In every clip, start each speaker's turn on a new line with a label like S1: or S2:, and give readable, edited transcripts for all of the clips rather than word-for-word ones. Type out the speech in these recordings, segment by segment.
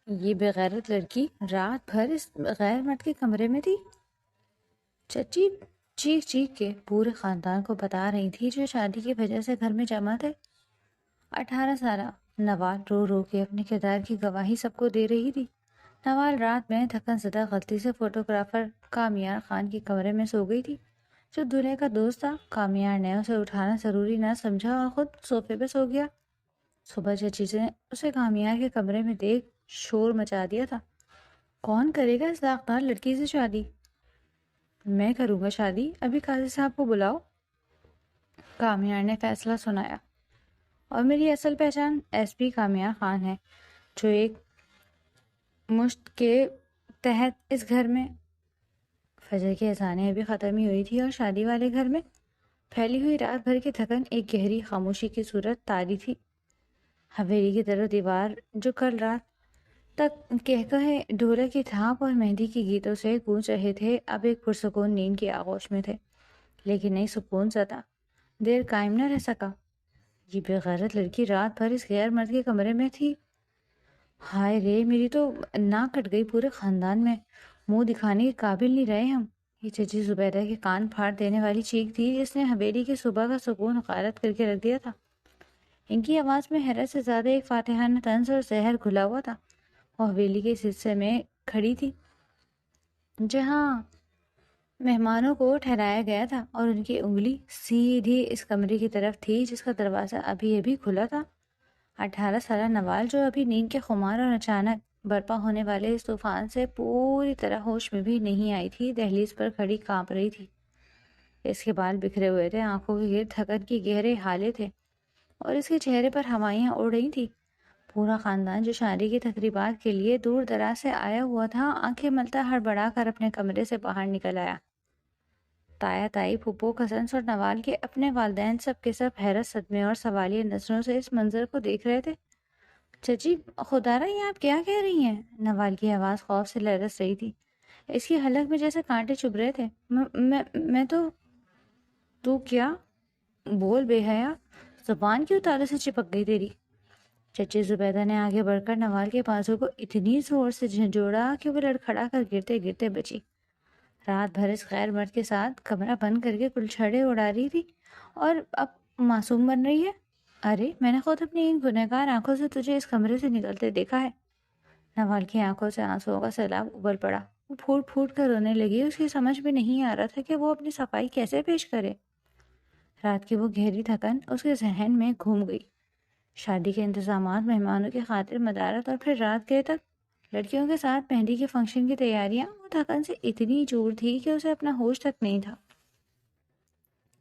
S1: یہ بےغیرت لڑکی رات بھر اس غیر مرد کے کمرے میں تھی۔ چچی چیخ چیخ کے پورے خاندان کو بتا رہی تھی جو شادی کی وجہ سے گھر میں جمع تھے۔ 18 سالہ نوال رو رو کے اپنے کردار کی گواہی سب کو دے رہی تھی۔ نوال رات میں تھکن زدہ غلطی سے فوٹوگرافر کامیار خان کے کمرے میں سو گئی تھی۔ جو دلہے کا دوست تھا، کامیار نے اسے اٹھانا ضروری نہ سمجھا اور خود صوفے پہ سو گیا۔ صبح چچی نے اسے کامیار کے کمرے میں دیکھ شور مچا دیا تھا۔ کون کرے گا اس داغدار لڑکی سے شادی؟ میں کروں گا شادی، ابھی قاضی صاحب کو بلاؤ، کامیار نے فیصلہ سنایا۔ اور میری اصل پہچان ایس پی کامیار خان ہے، جو ایک مشت کے تحت اس گھر میں۔ فجر کی اذانیں ابھی ختم ہی ہوئی تھی اور شادی والے گھر میں پھیلی ہوئی رات بھر کی تھکن ایک گہری خاموشی کی صورت تاری تھی۔ حویلی کی طرف دیوار جو کل رات تک کہے ڈھولک کی تھاپ اور مہندی کی گیتوں سے گونج رہے تھے، اب ایک پرسکون نیند کی آغوش میں تھے، لیکن نہیں سکون زدہ دیر قائم نہ رہ سکا۔ یہ بےغیرت لڑکی رات بھر اس غیر مرد کے کمرے میں تھی۔ ہائے رے، میری تو ناک کٹ گئی، پورے خاندان میں منہ دکھانے کے قابل نہیں رہے ہم۔ یہ چچی زبیدہ کے کان پھاڑ دینے والی چیخ تھی جس نے حویلی کی صبح کا سکون غارت کر کے رکھ دیا تھا۔ ان کی آواز میں حیرت سے زیادہ ایک فاتحانہ طنز اور زہر گھلا ہوا تھا۔ وہ حویلی کے اس حصے میں کھڑی تھی جہاں مہمانوں کو ٹھہرایا گیا تھا، اور ان کی انگلی سیدھی اس کمرے کی طرف تھی جس کا دروازہ ابھی ابھی کھلا تھا۔ 18 سالہ نوال، جو ابھی نیند کے خمار اور اچانک برپا ہونے والے اس طوفان سے پوری طرح ہوش میں بھی نہیں آئی تھی، دہلیز پر کھڑی کانپ رہی تھی۔ اس کے بال بکھرے ہوئے تھے، آنکھوں کے گرد تھکن کی گہرے ہالے تھے، اور اس کے چہرے پر ہوائیاں اڑ رہی تھی۔ پورا خاندان جو شادی کی تقریبات کے لیے دور دراز سے آیا ہوا تھا، آنکھیں ملتا ہڑبڑا کر اپنے کمرے سے باہر نکل آیا۔ تایا تائی، پھپھو، کزنس اور نوال کے اپنے والدین سب کے سب حیرت، صدمے اور سوالیہ نظروں سے اس منظر کو دیکھ رہے تھے۔ چچی خدا را، یہ آپ کیا کہہ رہی ہیں؟ نوال کی آواز خوف سے لرز رہی تھی، اس کی حلق میں جیسے کانٹے چبھ رہے تھے۔ میں تو کیا؟ بول بے حیا، زبان کیوں تالے سے چپک گئی تیری؟ چچی زبیدہ نے آگے بڑھ کر نوال کے بازو کو اتنی زور سے جھنجھوڑا کہ وہ لڑکھڑا کر گرتے گرتے بچی۔ رات بھر اس غیر مرد کے ساتھ کمرہ بند کر کے گلچھڑے اڑا رہی تھی اور اب معصوم بن رہی ہے۔ ارے، میں نے خود اپنی ان گنہگار آنکھوں سے تجھے اس کمرے سے نکلتے دیکھا ہے۔ نوال کی آنکھوں سے آنسوؤں کا سیلاب ابل پڑا، وہ پھوٹ پھوٹ کر رونے لگی۔ اس کی سمجھ میں نہیں آ رہا تھا کہ وہ اپنی صفائی کیسے پیش کرے۔ رات کی وہ گہری تھکن اس کے ذہن میں گھوم گئی۔ شادی کے انتظامات، مہمانوں کی خاطر مدارت، اور پھر رات گئے تک لڑکیوں کے ساتھ مہندی کے فنکشن کی تیاریاں، وہ تھکن سے اتنی چور تھی کہ اسے اپنا ہوش تک نہیں تھا۔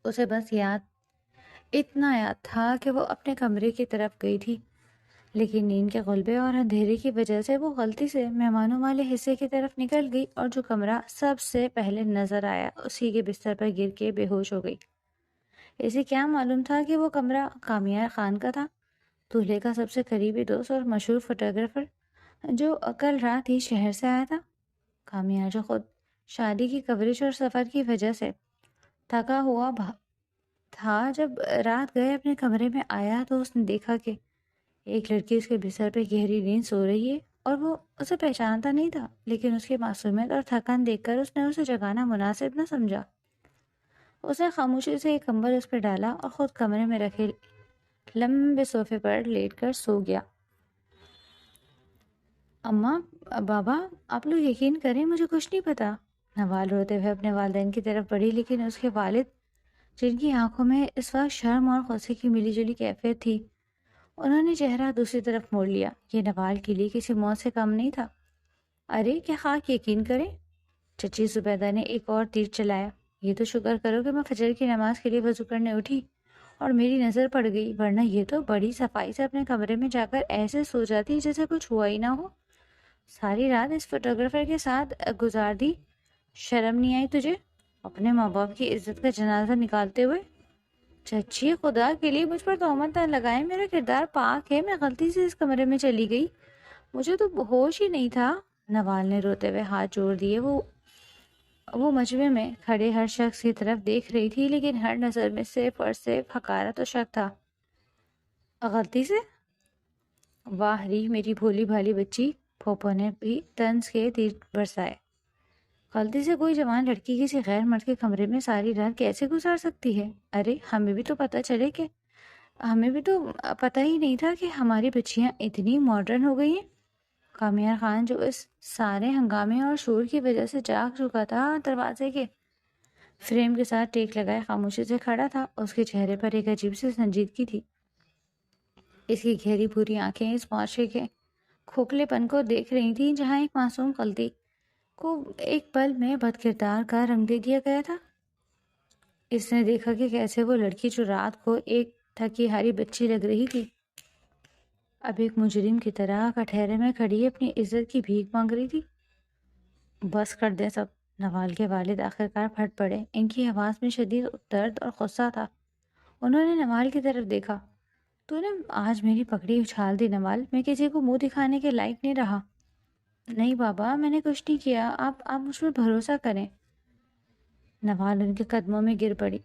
S1: اسے بس اتنا یاد تھا کہ وہ اپنے کمرے کی طرف گئی تھی، لیکن نیند کے غلبے اور اندھیرے کی وجہ سے وہ غلطی سے مہمانوں والے حصے کی طرف نکل گئی، اور جو کمرہ سب سے پہلے نظر آیا اسی کے بستر پر گر کے بے ہوش ہو گئی۔ اسے کیا معلوم تھا کہ وہ کمرہ کامیار خان کا تھا، دولہے کا سب سے قریبی دوست اور مشہور فوٹوگرافر، جو کل رات ہی شہر سے آیا تھا۔ کامیار، جو خود شادی کی کوریج اور سفر کی وجہ سے تھکا ہوا تھا، جب رات گئے اپنے کمرے میں آیا تو اس نے دیکھا کہ ایک لڑکی اس کے بستر پہ گہری نیند سو رہی ہے، اور وہ اسے پہچانتا نہیں تھا، لیکن اس کی معصومیت اور تھکن دیکھ کر اس نے اسے جگانا مناسب نہ سمجھا۔ اس نے خاموشی سے ایک کمبل اس پہ ڈالا اور خود کمرے میں رکھے لمبے صوفے پر لیٹ کر سو گیا۔ اماں، بابا، آپ لوگ یقین کریں، مجھے کچھ نہیں پتا۔ نوال روتے ہوئے اپنے والدین کی طرف بڑھی، لیکن اس کے والد، جن کی آنکھوں میں اس وقت شرم اور غصے کی ملی جلی کیفیت تھی، انہوں نے چہرہ دوسری طرف موڑ لیا۔ یہ نوال کے لیے کسی موت سے کم نہیں تھا۔ ارے، کیا خاک یقین کریں؟ چچی زبیدہ نے ایک اور تیر چلایا۔ یہ تو شکر کرو کہ میں فجر کی نماز کے لیے وضو کرنے اٹھی اور میری نظر پڑ گئی، ورنہ یہ تو بڑی صفائی سے اپنے کمرے میں جا کر ایسے سو جاتی جیسے کچھ ہوا ہی نہ ہو۔ ساری رات اس فوٹوگرافر کے ساتھ گزار دی، شرم نہیں آئی تجھے اپنے ماں باپ کی عزت کا جنازہ نکالتے ہوئے؟ چچی، خدا کے لیے مجھ پر تہمت نہ لگائیں، میرا کردار پاک ہے، میں غلطی سے اس کمرے میں چلی گئی، مجھے تو ہوش ہی نہیں تھا۔ نوال نے روتے ہوئے ہاتھ جوڑ دیے۔ وہ مجمع میں کھڑے ہر شخص کی طرف دیکھ رہی تھی، لیکن ہر نظر میں صرف اور صرف حقارت و شک تھا۔ غلطی سے؟ واہ ری، میری بھولی بھالی بچی، پھوپھو نے بھی طنز کے تیر برسائے۔ غلطی سے کوئی جوان لڑکی کسی غیر مرد کے کمرے میں ساری رات کیسے گزار سکتی ہے؟ ارے ہمیں بھی تو پتہ ہی نہیں تھا کہ ہماری بچیاں اتنی ماڈرن ہو گئی ہیں۔ کامیار خان جو اس سارے ہنگامے اور شور کی وجہ سے جاگ چکا تھا، دروازے کے فریم کے ساتھ ٹیک لگائے خاموشی سے کھڑا تھا۔ اس کے چہرے پر ایک عجیب سی سنجیدگی تھی۔ اس کی گہری بھوری آنکھیں اس معاشرے کے کھوکھلے پن کو دیکھ رہی تھیں جہاں ایک معصوم غلطی کو ایک پل میں بد کردار کا رنگ دے دیا گیا تھا۔ اس نے دیکھا کہ کیسے وہ لڑکی جو رات کو ایک تھکی ہاری بچی لگ رہی تھی، اب ایک مجرم کی طرح کٹہرے میں کھڑی اپنی عزت کی بھیک مانگ رہی تھی۔ بس کر دیں سب، نوال کے والد آخرکار پھٹ پڑے۔ ان کی آواز میں شدید درد اور غصہ تھا۔ انہوں نے نوال کی طرف دیکھا۔ تو نے آج میری پگڑی اچھال دی نوال، میں کسی کو منہ دکھانے کے لائق نہیں رہا۔ نہیں بابا، میں نے کچھ نہیں کیا، آپ مجھ پر بھروسہ کریں۔ نوال ان کے قدموں میں گر پڑی۔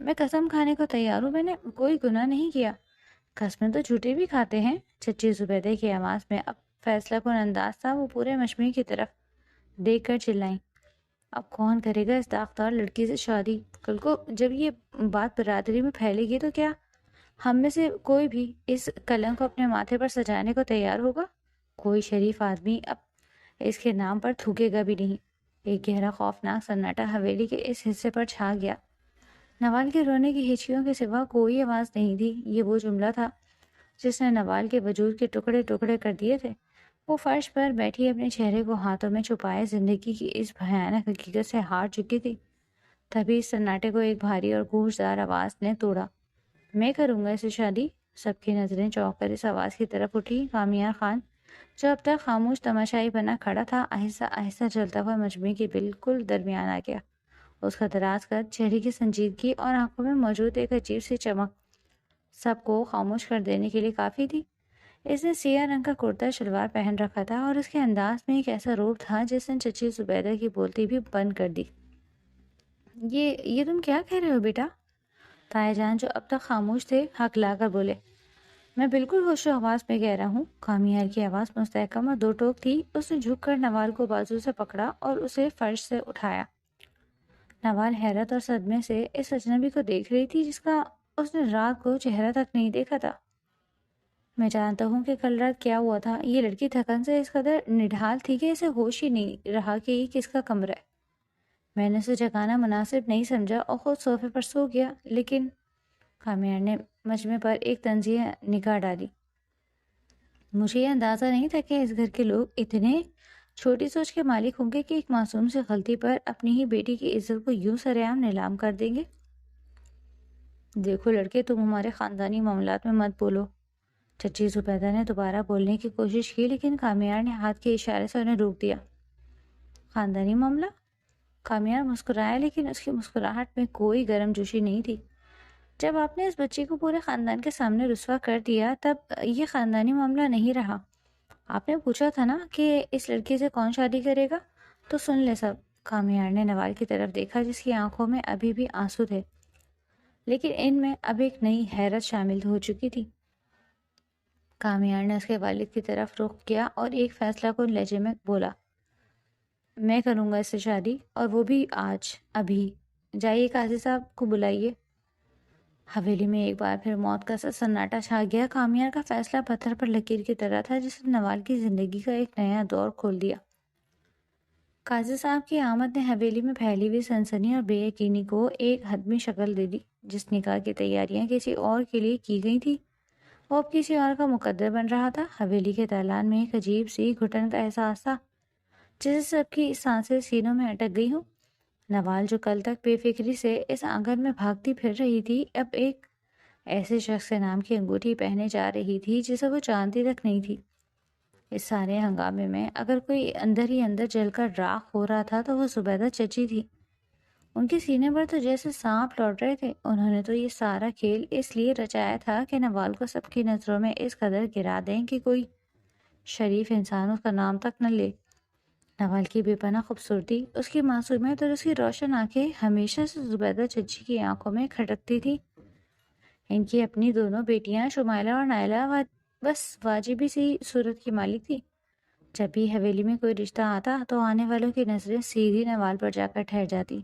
S1: میں قسم کھانے کو تیار ہوں، میں نے کوئی گناہ نہیں کیا۔ قسمیں تو جھوٹے بھی کھاتے ہیں۔ چچی زبیدہ کی آواز میں اب فیصلہ کن انداز تھا۔ وہ پورے مجمع کی طرف دیکھ کر چلائیں، اب کون کرے گا اس داغدار لڑکی سے شادی؟ کل کو جب یہ بات برادری میں پھیلے گی تو کیا ہم میں سے کوئی بھی اس کلنک کو اپنے ماتھے پر سجانے کو تیار ہوگا؟ کوئی شریف آدمی اب اس کے نام پر تھوکے گا بھی نہیں۔ ایک گہرا خوفناک سناٹا حویلی کے اس حصے پر چھا گیا۔ نوال کے رونے کی ہچکیوں کے سوا کوئی آواز نہیں تھی۔ یہ وہ جملہ تھا جس نے نوال کے وجود کے ٹکڑے ٹکڑے کر دیے تھے۔ وہ فرش پر بیٹھی اپنے چہرے کو ہاتھوں میں چھپائے زندگی کی اس بھیانک حقیقت سے ہار چکی تھی۔ تبھی اس سناٹے کو ایک بھاری اور گونجدار آواز نے توڑا۔ میں کروں گا اسے شادی۔ سب کی نظریں چونک کر اس آواز کی طرف اٹھی۔ کامیار خان جو اب تک خاموش تماشائی بنا کھڑا تھا، آہستہ آہستہ چلتا ہوا مجمع کے بالکل درمیان آ گیا۔ اس کا دراز قد، چہرے کی سنجیدگی اور آنکھوں میں موجود ایک عجیب سی چمک سب کو خاموش کر دینے کے لیے کافی تھی۔ اس نے سیاہ رنگ کا کرتا شلوار پہن رکھا تھا اور اس کے انداز میں ایک ایسا روپ تھا جس نے چچی زبیدہ کی بولتی بھی بند کر دی۔ یہ تم کیا کہہ رہے ہو بیٹا؟ تایا جان جو اب تک خاموش تھے ہکلا کر بولے۔ میں بالکل ہوش و حواس میں کہہ رہا ہوں۔ کامیار کی آواز مستحکم اور دو ٹوک تھی۔ اس نے جھک کر نوال کو بازو سے پکڑا اور اسے فرش سے اٹھایا۔ نوال حیرت اور صدمے سے اس اجنبی کو دیکھ رہی تھی جس کا اس نے رات کو چہرہ تک نہیں دیکھا تھا۔ میں جانتا ہوں کہ کل رات کیا ہوا تھا۔ یہ لڑکی تھکن سے اس قدر نڈھال تھی کہ اسے ہوش ہی نہیں رہا کہ یہ کس کا کمرہ ہے۔ میں نے اسے جگانا مناسب نہیں سمجھا اور خود صوفے پر سو گیا، لیکن کامیار نے مجمع پر ایک طنزیہ نگاہ ڈالی۔ مجھے یہ اندازہ نہیں تھا کہ اس گھر کے لوگ اتنے چھوٹی سوچ کے مالک ہوں گے کہ ایک معصوم سے غلطی پر اپنی ہی بیٹی کی عزت کو یوں سرعام نیلام کر دیں گے۔ دیکھو لڑکے، تم ہمارے خاندانی معاملات میں مت بولو۔ چچی زبیدہ نے دوبارہ بولنے کی کوشش کی، لیکن کامیار نے ہاتھ کے اشارے سے انہیں روک دیا۔ خاندانی معاملہ؟ کامیار مسکرایا، لیکن اس کی مسکراہٹ میں کوئی گرم جوشی نہیں تھی۔ جب آپ نے اس بچی کو پورے خاندان کے سامنے رسوا کر دیا تب یہ خاندانی معاملہ نہیں رہا۔ آپ نے پوچھا تھا نا کہ اس لڑکی سے کون شادی کرے گا؟ تو سن لے سب۔ کامیار نے نوال کی طرف دیکھا جس کی آنکھوں میں ابھی بھی آنسو تھے، لیکن ان میں اب ایک نئی حیرت شامل ہو چکی تھی۔ کامیار نے اس کے والد کی طرف رخ کیا اور ایک فیصلہ کن لہجے میں بولا، میں کروں گا اس سے شادی، اور وہ بھی آج، ابھی۔ جائیے قاضی صاحب کو بلائیے۔ حویلی میں ایک بار پھر موت کا سا سناٹا چھا گیا۔ کامیار کا فیصلہ پتھر پر لکیر کی طرح تھا جس نے نوال کی زندگی کا ایک نیا دور کھول دیا۔ قاضی صاحب کی آمد نے حویلی میں پھیلی ہوئی سنسنی اور بے یقینی کو ایک حتمی شکل دے دی۔ جس نکاح کی تیاریاں کسی اور کے لیے کی گئی تھی وہ اب کسی اور کا مقدر بن رہا تھا۔ حویلی کے دالان میں ایک عجیب سی گھٹن کا احساس تھا، جسے سب کی سانسیں سینوں میں اٹک گئی ہوں۔ نوال جو کل تک بے فکری سے اس آنگن میں بھاگتی پھر رہی تھی، اب ایک ایسے شخص کے نام کی انگوٹھی پہنے جا رہی تھی جسے وہ جانتی تک نہیں تھی۔ اس سارے ہنگامے میں اگر کوئی اندر ہی اندر جل کر راکھ ہو رہا تھا تو وہ زبیدہ چچی تھی۔ ان کے سینے پر تو جیسے سانپ لوٹ رہے تھے۔ انہوں نے تو یہ سارا کھیل اس لیے رچایا تھا کہ نوال کو سب کی نظروں میں اس قدر گرا دیں کہ کوئی شریف انسان اس کا نام تک نہ لے۔ نوال کی بے پناہ خوبصورتی، اس کی معصومیت اور اس کی روشن آنکھیں ہمیشہ سے زبیدہ چچی کی آنکھوں میں کھٹکتی تھی۔ ان کی اپنی دونوں بیٹیاں شمائلہ اور نائلہ بس واجبی سی صورت کی مالک تھی۔ جب بھی حویلی میں کوئی رشتہ آتا تو آنے والوں کی نظریں سیدھی نوال پر جا کر ٹھہر جاتی۔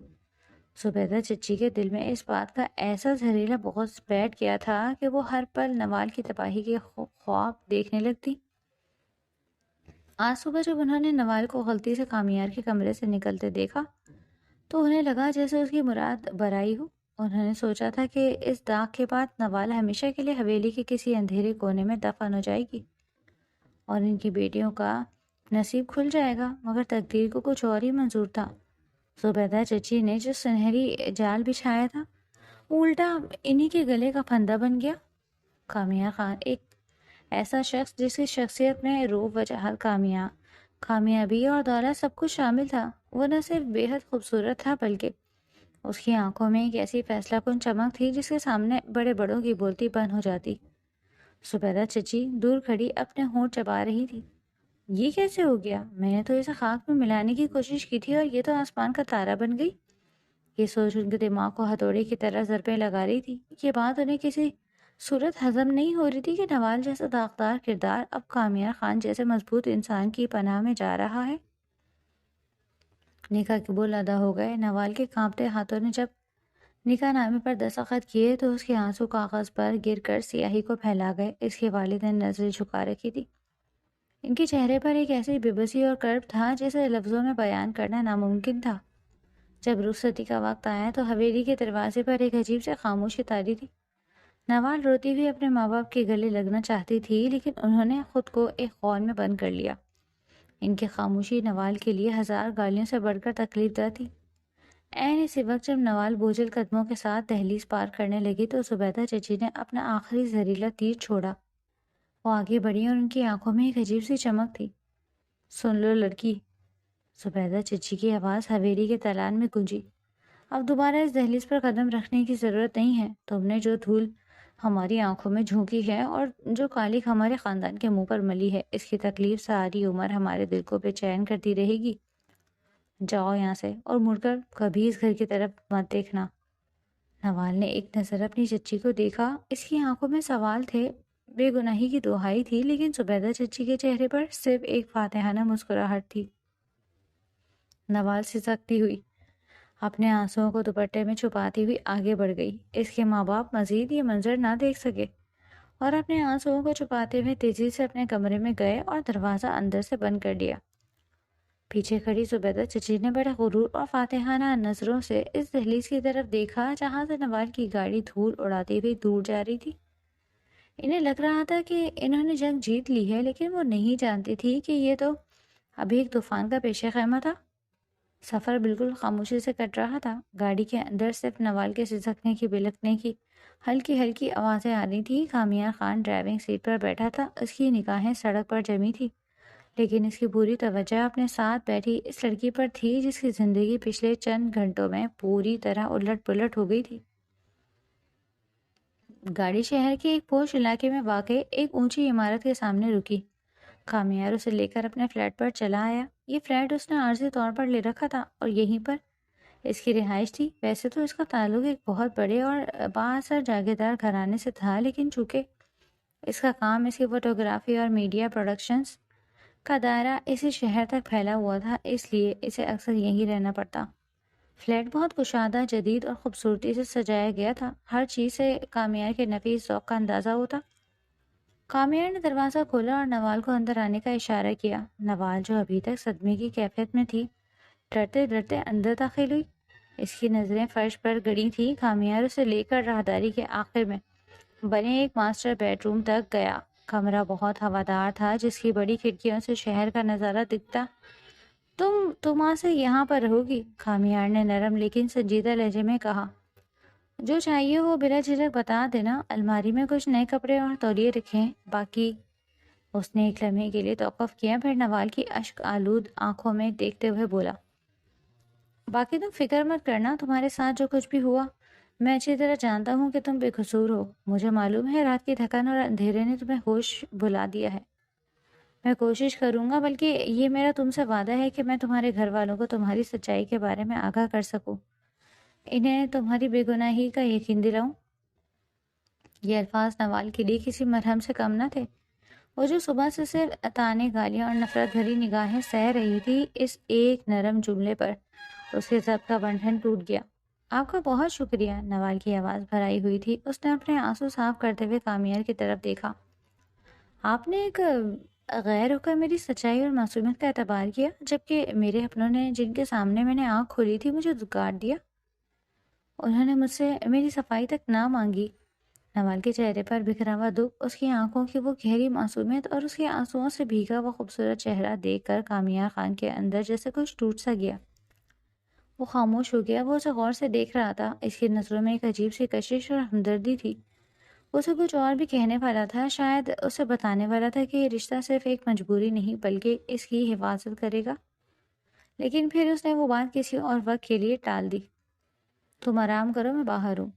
S1: زبیدہ چچی کے دل میں اس بات کا ایسا زہریلا بغض بیٹھ گیا تھا کہ وہ ہر پل نوال کی تباہی کے خواب دیکھنے لگتی۔ آج صبح جب انہوں نے نوال کو غلطی سے کامیار کے کمرے سے نکلتے دیکھا تو انہیں لگا جیسے اس کی مراد برائی ہو۔ انہوں نے سوچا تھا کہ اس داغ کے بعد نوال ہمیشہ کے لیے حویلی کے کسی اندھیرے کونے میں دفن ہو جائے گی اور ان کی بیٹیوں کا نصیب کھل جائے گا، مگر تقدیر کو کچھ اور ہی منظور تھا۔ زبیدہ چچی نے جو سنہری جال بچھایا تھا وہ الٹا انہی کے گلے کا پھندا بن گیا۔ کامیار خان ایک ایسا شخص جس کی شخصیت میں روب وجاہت، کامیابی اور دولت سب کچھ شامل تھا، وہ نہ صرف بے حد خوبصورت تھا بلکہ اس کی آنکھوں میں ایک ایسی فیصلہ کن چمک تھی جس کے سامنے بڑے بڑوں کی بولتی بند ہو جاتی۔ زبیدہ چچی دور کھڑی اپنے ہونٹ چبا رہی تھی۔ یہ کیسے ہو گیا؟ میں نے تو اسے خاک میں ملانے کی کوشش کی تھی اور یہ تو آسمان کا تارا بن گئی۔ یہ سوچ ان کے دماغ کو ہتھوڑے کی طرح ضربیں لگا رہی تھی۔ یہ بات انہیں کسی صورت ہضم نہیں ہو رہی تھی کہ نوال جیسا داغدار کردار اب کامیار خان جیسے مضبوط انسان کی پناہ میں جا رہا ہے۔ نکاح کے بول ادا ہو گئے۔ نوال کے کانپتے ہاتھوں نے جب نکاح نامے پر دستخط کیے تو اس کے آنسو کاغذ پر گر کر سیاہی کو پھیلا گئے۔ اس کے والد نے نظریں جھکا رکھی تھی۔ ان کے چہرے پر ایک ایسی بے بسی اور کرب تھا جسے لفظوں میں بیان کرنا ناممکن تھا۔ جب رخصتی کا وقت آیا تو حویلی کے دروازے پر ایک عجیب سے خاموشی تاری تھی۔ نوال روتی ہوئی اپنے ماں باپ کے گلے لگنا چاہتی تھی لیکن انہوں نے خود کو ایک خون میں بند کر لیا۔ ان کی خاموشی نوال کے لیے ہزار گالیوں سے بڑھ کر تکلیف دہ تھی۔ عین اسی وقت جب نوال بوجھل قدموں کے ساتھ دہلیز پار کرنے لگی تو زبیدہ چچی نے اپنا آخری زہریلا تیر چھوڑا۔ وہ آگے بڑھی اور ان کی آنکھوں میں ایک عجیب سی چمک تھی۔ سن لو لڑکی، زبیدہ چچی کی آواز حویلی کے تالان میں گونجی، اب دوبارہ اس دہلیز پر قدم رکھنے کی ضرورت نہیں ہے۔ تم نے جو دھول ہماری آنکھوں میں جھونکی ہے اور جو کالک ہمارے خاندان کے منہ پر ملی ہے، اس کی تکلیف ساری عمر ہمارے دل کو بے چین کرتی رہے گی۔ جاؤ یہاں سے اور مڑ کر کبھی اس گھر کی طرف مت دیکھنا۔ نوال نے ایک نظر اپنی چچی کو دیکھا۔ اس کی آنکھوں میں سوال تھے، بے گناہی کی دہائی تھی، لیکن زبیدہ چچی کے چہرے پر صرف ایک فاتحانہ مسکراہٹ تھی۔ نوال سسکتی ہوئی اپنے آنسوؤں کو دوپٹے میں چھپاتی ہوئی آگے بڑھ گئی۔ اس کے ماں باپ مزید یہ منظر نہ دیکھ سکے اور اپنے آنسوؤں کو چھپاتے ہوئے تیزی سے اپنے کمرے میں گئے اور دروازہ اندر سے بند کر لیا۔ پیچھے کھڑی زبیدہ چچی نے بڑے غرور اور فاتحانہ نظروں سے اس دہلیز کی طرف دیکھا جہاں سے نوال کی گاڑی دھول اڑاتی ہوئی دور جا رہی تھی۔ انہیں لگ رہا تھا کہ انہوں نے جنگ جیت لی ہے، لیکن وہ نہیں جانتی تھی کہ یہ تو ابھی ایک طوفان کا پیش خیمہ تھا۔ سفر بالکل خاموشی سے کٹ رہا تھا۔ گاڑی کے اندر صرف نوال کے سسکنے کی بلکنے کی ہلکی ہلکی آوازیں آ رہی تھیں۔ کامیار خان ڈرائیونگ سیٹ پر بیٹھا تھا۔ اس کی نگاہیں سڑک پر جمی تھی، لیکن اس کی پوری توجہ اپنے ساتھ بیٹھی اس لڑکی پر تھی جس کی زندگی پچھلے چند گھنٹوں میں پوری طرح الٹ پلٹ ہو گئی تھی۔ گاڑی شہر کے ایک پوش علاقے میں واقع ایک اونچی عمارت کے سامنے رکی۔ کامیار اسے لے کر اپنے فلیٹ پر چلا آیا۔ یہ فلیٹ اس نے عارضی طور پر لے رکھا تھا اور یہیں پر اس کی رہائش تھی۔ ویسے تو اس کا تعلق ایک بہت بڑے اور بااثر جاگیردار گھرانے سے تھا، لیکن چونکہ اس کا کام، اس کی فوٹوگرافی اور میڈیا پروڈکشنز کا دائرہ اسی شہر تک پھیلا ہوا تھا، اس لیے اسے اکثر یہیں رہنا پڑتا۔ فلیٹ بہت کشادہ، جدید اور خوبصورتی سے سجایا گیا تھا۔ ہر چیز سے کامیار کے نفیس ذوق کا اندازہ ہوتا۔ کامیار نے دروازہ کھولا اور نوال کو اندر آنے کا اشارہ کیا۔ نوال، جو ابھی تک صدمے کی کیفیت میں تھی، ڈرتے ڈرتے اندر داخل ہوئی۔ اس کی نظریں فرش پر گڑی تھیں۔ کامیار اسے لے کر راہداری کے آخر میں بنے ایک ماسٹر بیڈ روم تک گیا۔ کمرہ بہت ہوادار تھا، جس کی بڑی کھڑکیوں سے شہر کا نظارہ دکھتا۔ تم آج سے یہاں پر رہو گی، کامیار نے نرم لیکن سنجیدہ لہجے میں کہا۔ جو چاہیے وہ بلا جھجک بتا دینا۔ الماری میں کچھ نئے کپڑے اور تولیے رکھیں، باقی۔ اس نے ایک لمحے کے لیے توقف کیا، پھر نوال کی اشک آلود آنکھوں میں دیکھتے ہوئے بولا، باقی تم فکر مت کرنا۔ تمہارے ساتھ جو کچھ بھی ہوا، میں اچھی طرح جانتا ہوں کہ تم بے قصور ہو۔ مجھے معلوم ہے رات کی تھکن اور اندھیرے نے تمہیں ہوش بھلا دیا ہے۔ میں کوشش کروں گا، بلکہ یہ میرا تم سے وعدہ ہے کہ میں تمہارے گھر والوں کو تمہاری سچائی کے بارے میں آگاہ کر سکوں، انہیں تمہاری بے گناہی کا یقین دلاؤں۔ یہ الفاظ نوال کے لیے کسی مرہم سے کم نہ تھے۔ وہ جو صبح سے صرف تانے، گالیاں اور نفرت بھری نگاہیں سہ رہی تھی، اس ایک نرم جملے پر اس کے سب کا بندھن ٹوٹ گیا۔ آپ کا بہت شکریہ، نوال کی آواز بھرائی ہوئی تھی۔ اس نے اپنے آنسو صاف کرتے ہوئے کامیار کی طرف دیکھا۔ آپ نے ایک غیر ہو کر میری سچائی اور معصومیت کا اعتبار کیا، جبکہ میرے اپنوں نے، جن کے سامنے میں نے آنکھ کھولی تھی، مجھے دھکار دیا۔ انہوں نے مجھ سے میری صفائی تک نہ مانگی۔ نوال کے چہرے پر بکھرا ہوا دکھ، اس کی آنکھوں کی وہ گہری معصومیت اور اس کے آنسوؤں سے بھیگا وہ خوبصورت چہرہ دیکھ کر کامیار خان کے اندر جیسے کچھ ٹوٹ سا گیا۔ وہ خاموش ہو گیا۔ وہ اسے غور سے دیکھ رہا تھا۔ اس کی نظروں میں ایک عجیب سی کشش اور ہمدردی تھی۔ اسے کچھ اور بھی کہنے والا تھا، شاید اسے بتانے والا تھا کہ یہ رشتہ صرف ایک مجبوری نہیں بلکہ اس کی حفاظت کرے گا، لیکن پھر اس نے وہ بات کسی اور وقت کے لیے ٹال دی۔ تم آرام کرو، میں باہر ہوں،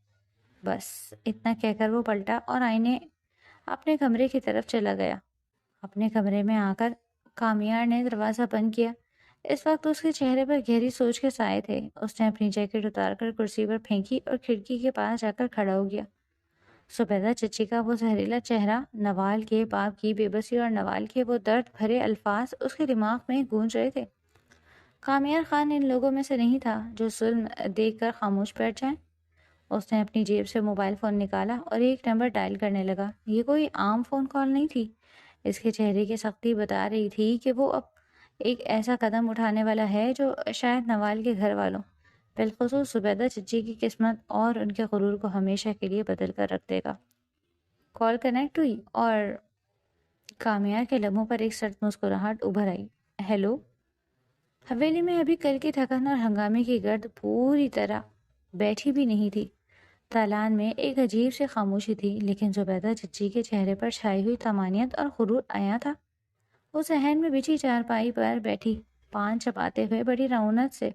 S1: بس اتنا کہہ کر وہ پلٹا اور آئینے اپنے کمرے کی طرف چلا گیا۔ اپنے کمرے میں آ کر کامیار نے دروازہ بند کیا۔ اس وقت اس کے چہرے پر گہری سوچ کے سائے تھے۔ اس نے اپنی جیکٹ اتار کر کرسی پر پھینکی اور کھڑکی کے پاس جا کر کھڑا ہو گیا۔ زبیدہ چچی کا وہ زہریلا چہرہ، نوال کے باپ کی بے بسی اور نوال کے وہ درد بھرے الفاظ اس کے دماغ میں گونج رہے تھے۔ کامیار خان ان لوگوں میں سے نہیں تھا جو ظلم دیکھ کر خاموش بیٹھ جائیں۔ اس نے اپنی جیب سے موبائل فون نکالا اور ایک نمبر ڈائل کرنے لگا۔ یہ کوئی عام فون کال نہیں تھی۔ اس کے چہرے کی سختی بتا رہی تھی کہ وہ اب ایک ایسا قدم اٹھانے والا ہے جو شاید نوال کے گھر والوں، بالخصوص زبیدہ چچی کی قسمت اور ان کے غرور کو ہمیشہ کے لیے بدل کر رکھ دے گا۔ کال کنیکٹ ہوئی اور کامیار کے لبوں پر ایک سرد مسکراہٹ ابھر آئی۔ ہیلو۔ حویلی میں ابھی کل کی تھکن اور ہنگامے کی گرد پوری طرح بیٹھی بھی نہیں تھی۔ دالان میں ایک عجیب سی خاموشی تھی، لیکن زبیدہ چچی کے چہرے پر چھائی ہوئی طمانینت اور غرور آیا تھا۔ وہ صحن میں بچھی چارپائی پر بیٹھی پان چباتے ہوئے بڑی رعونت سے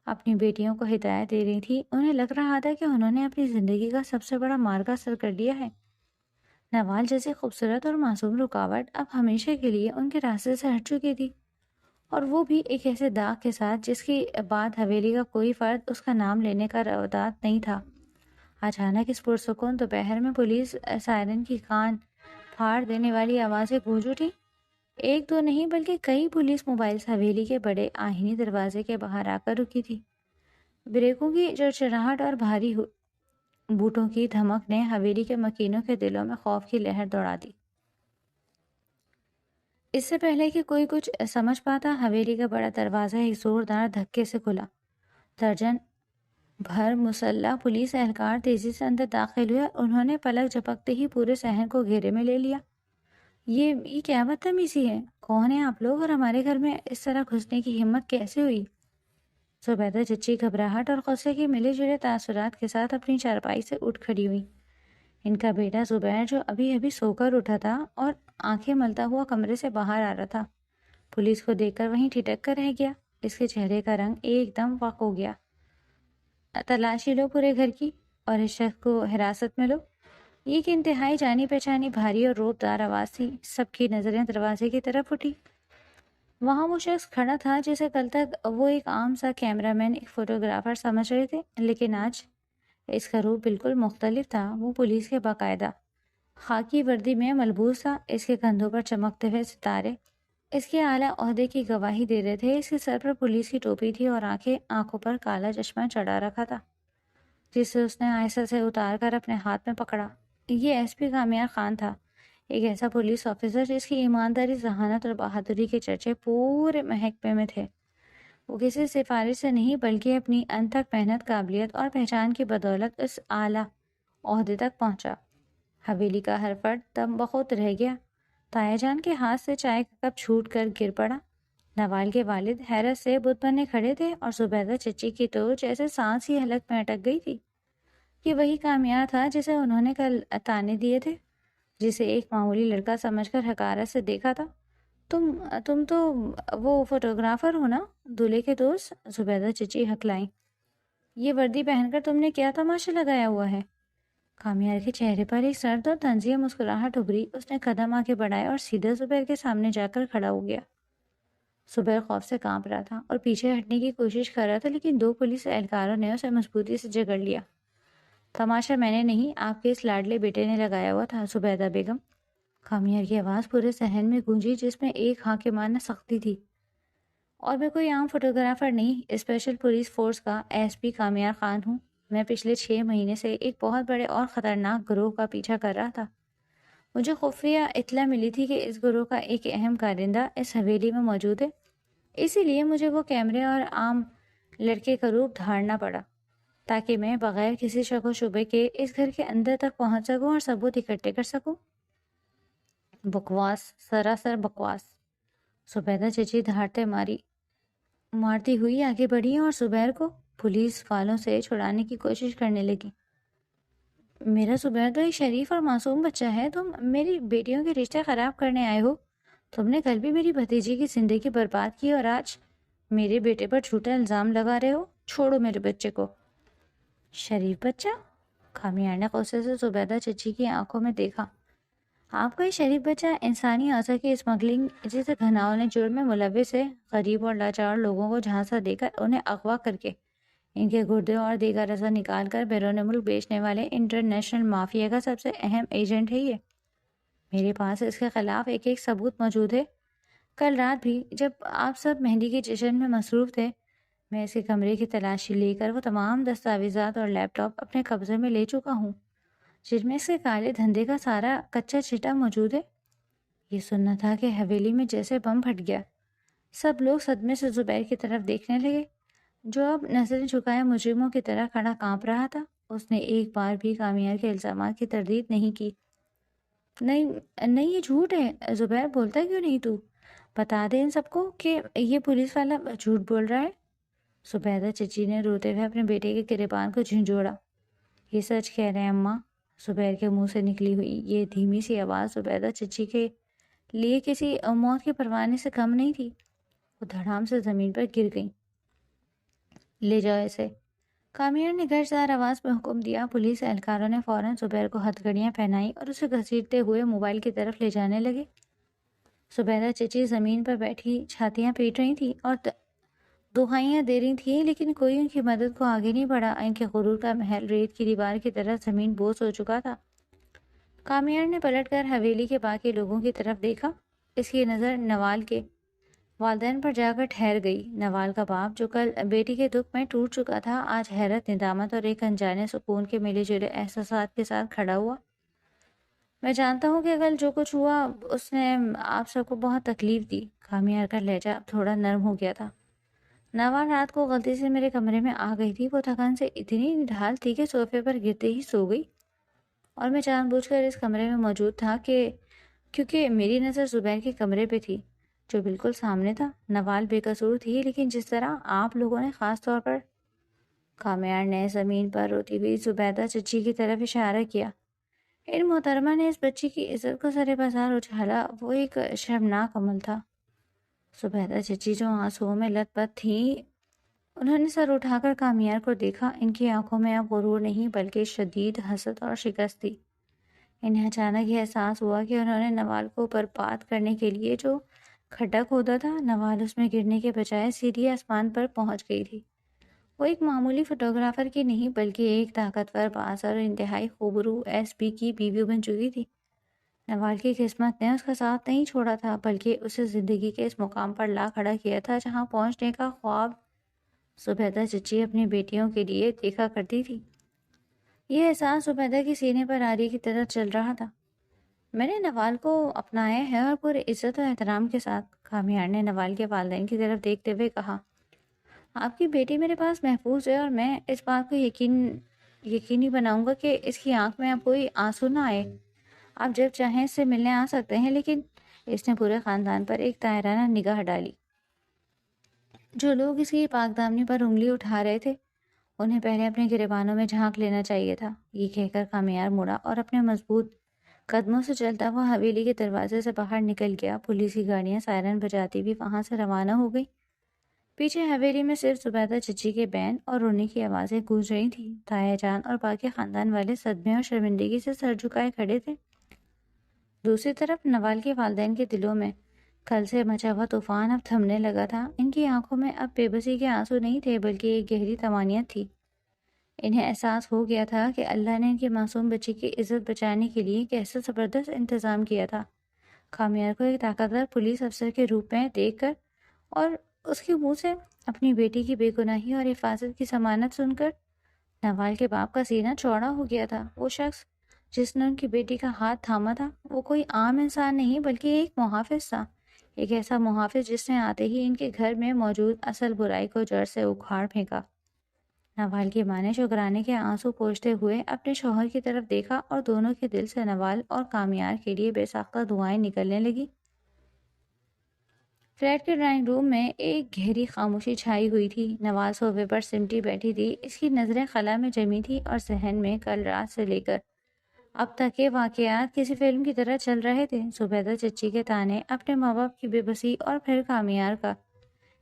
S1: اپنی بیٹیوں کو ہدایت دے رہی تھی۔ انہیں لگ رہا تھا کہ انہوں نے اپنی زندگی کا سب سے بڑا معرکہ سر کر لیا ہے۔ نوال جیسی خوبصورت اور معصوم رکاوٹ اب ہمیشہ کے لیے ان کے راستے سے ہٹ چکی تھی، اور وہ بھی ایک ایسے داغ کے ساتھ جس کی بعد حویلی کا کوئی فرد اس کا نام لینے کا رودات نہیں تھا۔ اچانک اس پرسکون دوپہر میں پولیس سائرن کی کان پھاڑ دینے والی آوازیں گونج اٹھی۔ ایک دو نہیں بلکہ کئی پولیس موبائلز حویلی کے بڑے آہنی دروازے کے باہر آ کر رکی تھی۔ بریکوں کی چرچراہٹ اور بھاری بوٹوں کی دھمک نے حویلی کے مکینوں کے دلوں میں خوف کی لہر دوڑا دی۔ اس سے پہلے کہ کوئی کچھ سمجھ پاتا، حویلی کا بڑا دروازہ ایک زوردار دھکے سے کھلا۔ درجن بھر مسلح پولیس اہلکار تیزی سے اندر داخل ہوئے اور انہوں نے پلک جھپکتے ہی پورے صحن کو گھیرے میں لے لیا۔ یہ کیا بدتمیزی ہے؟ کون ہیں آپ لوگ اور ہمارے گھر میں اس طرح گھسنے کی ہمت کیسے ہوئی؟ زبیدہ چچی گھبراہٹ اور غصے کے ملے جلے تاثرات کے ساتھ اپنی چارپائی سے اٹھ کھڑی ہوئی۔ ان کا بیٹا زبیر، جو ابھی ابھی سو کر اٹھا تھا اور آنکھیں ملتا ہوا کمرے سے باہر آ رہا تھا، پولیس کو دیکھ کر وہیں ٹھٹک کر رہ گیا۔ اس کے چہرے کا رنگ ایک دم وق ہو گیا۔ تلاشی لو پورے گھر کی اور اس شخص کو حراست میں لو۔ یہ ایک انتہائی جانی پہچانی بھاری اور روبدار آواز تھی۔ سب کی نظریں دروازے کی طرف اٹھی۔ وہاں وہ شخص کھڑا تھا جسے کل تک وہ ایک عام سا کیمرہ مین، ایک فوٹوگرافر سمجھ رہے تھے، لیکن آج اس کا روپ بالکل مختلف تھا۔ وہ پولیس کے باقاعدہ خاکی وردی میں ملبوس تھا۔ اس کے کندھوں پر چمکتے ہوئے ستارے اس کے اعلیٰ عہدے کی گواہی دے رہے تھے۔ اس کے سر پر پولیس کی ٹوپی تھی اور آنکھوں پر کالا چشمہ چڑھا رکھا تھا، جسے اس نے آہستہ سے اتار کر اپنے ہاتھ میں پکڑا۔ یہ ایس پی کامیار خان تھا، ایک ایسا پولیس آفیسر جس کی ایمانداری، ذہانت اور بہادری کے چرچے پورے محکمے میں تھے۔ وہ کسی سفارش سے نہیں بلکہ اپنی انتھک محنت، قابلیت اور پہچان کی بدولت اس اعلیٰ عہدے تک پہنچا۔ حویلی کا ہر فرد دم بخود رہ گیا۔ تایا جان کے ہاتھ سے چائے کا کپ چھوٹ کر گر پڑا۔ نوال کے والد حیرت سے بت بنے کھڑے تھے اور زبیدہ چچی کی تو جیسے سانس ہی حلق میں اٹک گئی تھی۔ یہ وہی کامیار تھا جسے انہوں نے کل تانے دیے تھے، جسے ایک معمولی لڑکا سمجھ کر حقارت سے دیکھا تھا۔ تم تو وہ فوٹوگرافر ہو نا، دولہے کے دوست؟ زبیدہ چچی ہکلائیں۔ یہ وردی پہن کر تم نے کیا تماشا لگایا ہوا ہے؟ کامیار کے چہرے پر ایک سرد اور طنزیہ مسکراہٹ ابھری۔ اس نے قدم آگے بڑھائے اور سیدھے زبیر کے سامنے جا کر کھڑا ہو گیا۔ زبیر خوف سے کانپ رہا تھا اور پیچھے ہٹنے کی کوشش کر رہا تھا، لیکن دو پولیس اہلکاروں نے اسے مضبوطی سے جکڑ لیا۔ تماشا میں نے نہیں، آپ کے اس لاڈلے بیٹے نے لگایا ہوا تھا، زبیدہ بیگم۔ کامیار کی آواز پورے صحن میں گونجی، جس میں ایک حاکمانہ سختی تھی۔ اور میں کوئی عام فوٹوگرافر نہیں، اسپیشل پولیس فورس کا ایس پی کامیار خان ہوں۔ میں پچھلے 6 مہینے سے ایک بہت بڑے اور خطرناک گروہ کا پیچھا کر رہا تھا۔ مجھے خفیہ اطلاع ملی تھی کہ اس گروہ کا ایک اہم کارندہ اس حویلی میں موجود ہے، اسی لیے مجھے وہ کیمرے اور عام لڑکے کا روپ دھارنا پڑا تاکہ میں بغیر کسی شک و شبے کے اس گھر کے اندر تک پہنچ سکوں اور ثبوت اکٹھے کر سکوں۔ بکواس، سراسر بکواس، زبیدہ چچی دھاڑتے مارتی ہوئی آگے بڑھی اور زبیر کو پولیس والوں سے چھڑانے کی کوشش کرنے لگی۔ میرا زبیر تو ایک شریف اور معصوم بچہ ہے، تم میری بیٹیوں کے رشتے خراب کرنے آئے ہو۔ تم نے کل بھی میری بھتیجی کی زندگی برباد کی اور آج میرے بیٹے پر جھوٹا الزام لگا رہے ہو۔ چھوڑو میرے بچے کو۔ شریف بچہ؟ کامیار نے غصے سے زبیدہ چچی کی آنکھوں میں دیکھا۔ آپ کا یہ شریف بچہ انسانی اعضاء کی اسمگلنگ جیسے گھناؤنے جرم میں ملوث ہے، غریب اور لاچار لوگوں کو جھانسا دے کر انہیں اغوا کر کے ان کے گردے اور دیگر اعضاء نکال کر بیرون ملک بیچنے والے انٹرنیشنل مافیا کا سب سے اہم ایجنٹ ہے یہ۔ میرے پاس اس کے خلاف ایک ایک ثبوت موجود ہے۔ کل رات بھی جب آپ سب مہندی کے جشن میں مصروف تھے، میں اس کے کمرے کی تلاشی لے کر وہ تمام دستاویزات اور لیپ ٹاپ اپنے قبضے میں لے چکا ہوں جن میں اس کے کالے دھندے کا سارا کچا چٹا موجود ہے۔ یہ سننا تھا کہ حویلی میں جیسے بم پھٹ گیا۔ سب لوگ صدمے سے زبیر کی طرف دیکھنے لگے، جو اب نظریں جھکائے مجرموں کی طرح کھڑا کانپ رہا تھا۔ اس نے ایک بار بھی کامیار کے الزامات کی تردید نہیں کی۔ نہیں یہ جھوٹ ہے۔ زبیر بولتا کیوں نہیں تو؟ بتا دے ان سب کو کہ یہ پولیس والا جھوٹ بول رہا ہے۔ زبیدہ چچی نے روتے ہوئے اپنے بیٹے کے گریبان کو جھنجھوڑا۔ یہ سچ کہہ رہے ہیں اماں۔ زبیر کے منہ سے نکلی ہوئی یہ دھیمی سی آواز زبیدہ چچی کے لیے کسی موت کے پروانے سے کم نہیں تھی۔ وہ دھڑام سے زمین پر گر گئیں۔ لے جاؤ اسے، کامیار نے گرجدار آواز میں حکم دیا۔ پولیس اہلکاروں نے فوراً زبیر کو ہتھ کڑیاں پہنائی اور اسے گھسیٹتے ہوئے موبائل کی طرف لے جانے لگے۔ زبیدہ چچی زمین پر بیٹھی چھاتیاں پیٹ رہی تھیں اور دہائیاں دے رہی تھیں، لیکن کوئی ان کی مدد کو آگے نہیں بڑھا۔ ان کے غرور کا محل ریت کی دیوار کی طرح زمین بوس ہو چکا تھا۔ کامیار نے پلٹ کر حویلی کے باقی لوگوں کی طرف دیکھا۔ اس کی نظر نوال کے والدین پر جا کر ٹھہر گئی۔ نوال کا باپ جو کل بیٹی کے دکھ میں ٹوٹ چکا تھا، آج حیرت، ندامت اور ایک انجانے سکون کے ملے جلے احساسات کے ساتھ کھڑا ہوا۔ میں جانتا ہوں کہ کل جو کچھ ہوا اس نے آپ سب کو بہت تکلیف دی۔ کامیار کا لہجہ اب تھوڑا نرم ہو گیا تھا۔ نوال رات کو غلطی سے میرے کمرے میں آ گئی تھی۔ وہ تھکن سے اتنی نڈھال تھی کہ صوفے پر گرتے ہی سو گئی، اور میں جان بوجھ کر اس کمرے میں موجود تھا کیونکہ میری نظر زبیر کے کمرے پہ تھی جو بالکل سامنے تھا۔ نوال بے قصور تھی، لیکن جس طرح آپ لوگوں نے خاص طور پر… کامیار نے زمین پر روتی ہوئی زبیدہ چچی کی طرف اشارہ کیا۔ ان محترمہ نے اس بچی کی عزت کو سر بازار اچھالا، وہ ایک شرمناک عمل تھا۔ زبیدہ چچی جو آنسوؤں میں لت پت تھیں، انہوں نے سر اٹھا کر کامیار کو دیکھا۔ ان کی آنکھوں میں اب غرور نہیں بلکہ شدید حسد اور شکست تھی۔ انہیں اچانک یہ احساس ہوا کہ انہوں نے نوال کو برباد کرنے کے لیے جو کھڈا کھودا تھا، نوال اس میں گرنے کے بجائے سیدھی آسمان پر پہنچ گئی تھی۔ وہ ایک معمولی فوٹوگرافر کی نہیں بلکہ ایک طاقتور، بااثر اور انتہائی خوبرو ایس پی کی بیوی بن چکی تھی۔ نوال کی قسمت نے اس کا ساتھ نہیں چھوڑا تھا، بلکہ اسے زندگی کے اس مقام پر لا کھڑا کیا تھا جہاں پہنچنے کا خواب زبیدہ چچی اپنی بیٹیوں کے لیے دیکھا کرتی تھی۔ یہ احساس زبیدہ کے سینے پر آری کی طرح چل رہا تھا۔ میں نے نوال کو اپنایا ہے اور پورے عزت و احترام کے ساتھ، کامیار نے نوال کے والدین کی طرف دیکھتے ہوئے کہا۔ آپ کی بیٹی میرے پاس محفوظ ہے اور میں اس بات کو یقینی بناؤں گا کہ اس کی آنکھ میں اب کوئی آنسو نہ آئے۔ آپ جب چاہیں اس سے ملنے آ سکتے ہیں، لیکن اس نے پورے خاندان پر ایک طاہرانہ نگاہ ڈالی۔ جو لوگ اس کی پاک دامنی پر انگلی اٹھا رہے تھے انہیں پہلے اپنے گریبانوں میں جھانک لینا چاہیے تھا۔ یہ کہہ کر کامیار مڑا اور اپنے مضبوط قدموں سے چلتا ہوا حویلی کے دروازے سے باہر نکل گیا۔ پولیس کی گاڑیاں سائرن بجاتی ہوئی وہاں سے روانہ ہو گئی۔ پیچھے حویلی میں صرف زبیدہ چچی کے بین اور رونے کی آوازیں گونج رہی تھیں۔ تایا جان اور باقی خاندان والے صدمے اور شرمندگی سے سر جھکائے کھڑے تھے۔ دوسری طرف نوال کے والدین کے دلوں میں کل سے مچا ہوا طوفان اب تھمنے لگا تھا۔ ان کی آنکھوں میں اب بے بسی کے آنسو نہیں تھے بلکہ ایک گہری طمانینت تھی۔ انہیں احساس ہو گیا تھا کہ اللہ نے ان کی معصوم بچی کی عزت بچانے کے لیے کیسا زبردست انتظام کیا تھا۔ خامیار کو ایک طاقتور پولیس افسر کے روپ میں دیکھ کر اور اس کے منہ سے اپنی بیٹی کی بے گناہی اور حفاظت کی ضمانت سن کر نوال کے باپ کا سینہ چوڑا ہو گیا تھا۔ وہ شخص جس نے ان کی بیٹی کا ہاتھ تھاما تھا وہ کوئی عام انسان نہیں بلکہ ایک محافظ تھا، ایک ایسا محافظ جس نے آتے ہی ان کے گھر میں موجود اصل برائی کو جڑ سے اکھاڑ پھینکا۔ نوال کی ماں نے شکرانے کے آنسو پوچھتے ہوئے اپنے شوہر کی طرف دیکھا اور دونوں کے دل سے نوال اور کامیار کے لیے بے ساختہ دعائیں نکلنے لگی۔ فلیٹ کے ڈرائنگ روم میں ایک گہری خاموشی چھائی ہوئی تھی۔ نوال صوفے پر سمٹی بیٹھی تھی، اس کی نظریں خلا میں جمی تھی اور ذہن میں کل رات سے لے کر اب تک کے واقعات کسی فلم کی طرح چل رہے تھے۔ زبیدہ چچی کے طعنے، اپنے ماں باپ کی بے بسی اور پھر کامیار کا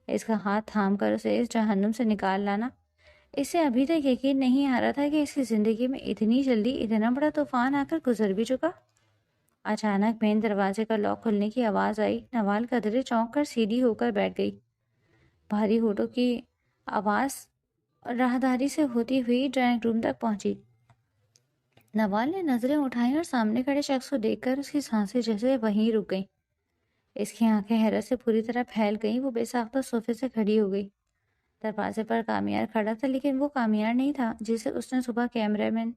S1: اس کا ہاتھ تھام کر اسے اس جہنم سے نکال لانا۔ اسے ابھی تک یقین نہیں آ رہا تھا کہ اس کی زندگی میں اتنی جلدی اتنا بڑا طوفان آ کر گزر بھی چکا۔ اچانک مین دروازے کا لاک کھلنے کی آواز آئی۔ نوال قدرے چونک کر سیدھی ہو کر بیٹھ گئی۔ بھاری ہونٹوں کی آواز راہداری سے ہوتی ہوئی ڈرائنگ روم تک پہنچی۔ نوال نے نظریں اٹھائیں اور سامنے کھڑے شخص کو دیکھ کر اس کی سانسیں جیسے وہیں رک گئیں۔ اس کی آنکھیں حیرت سے پوری طرح پھیل گئیں۔ وہ بے ساختہ صوفے سے کھڑی ہو گئی۔ دروازے پر کامیار کھڑا تھا، لیکن وہ کامیار نہیں تھا جسے اس نے صبح کیمرہ مین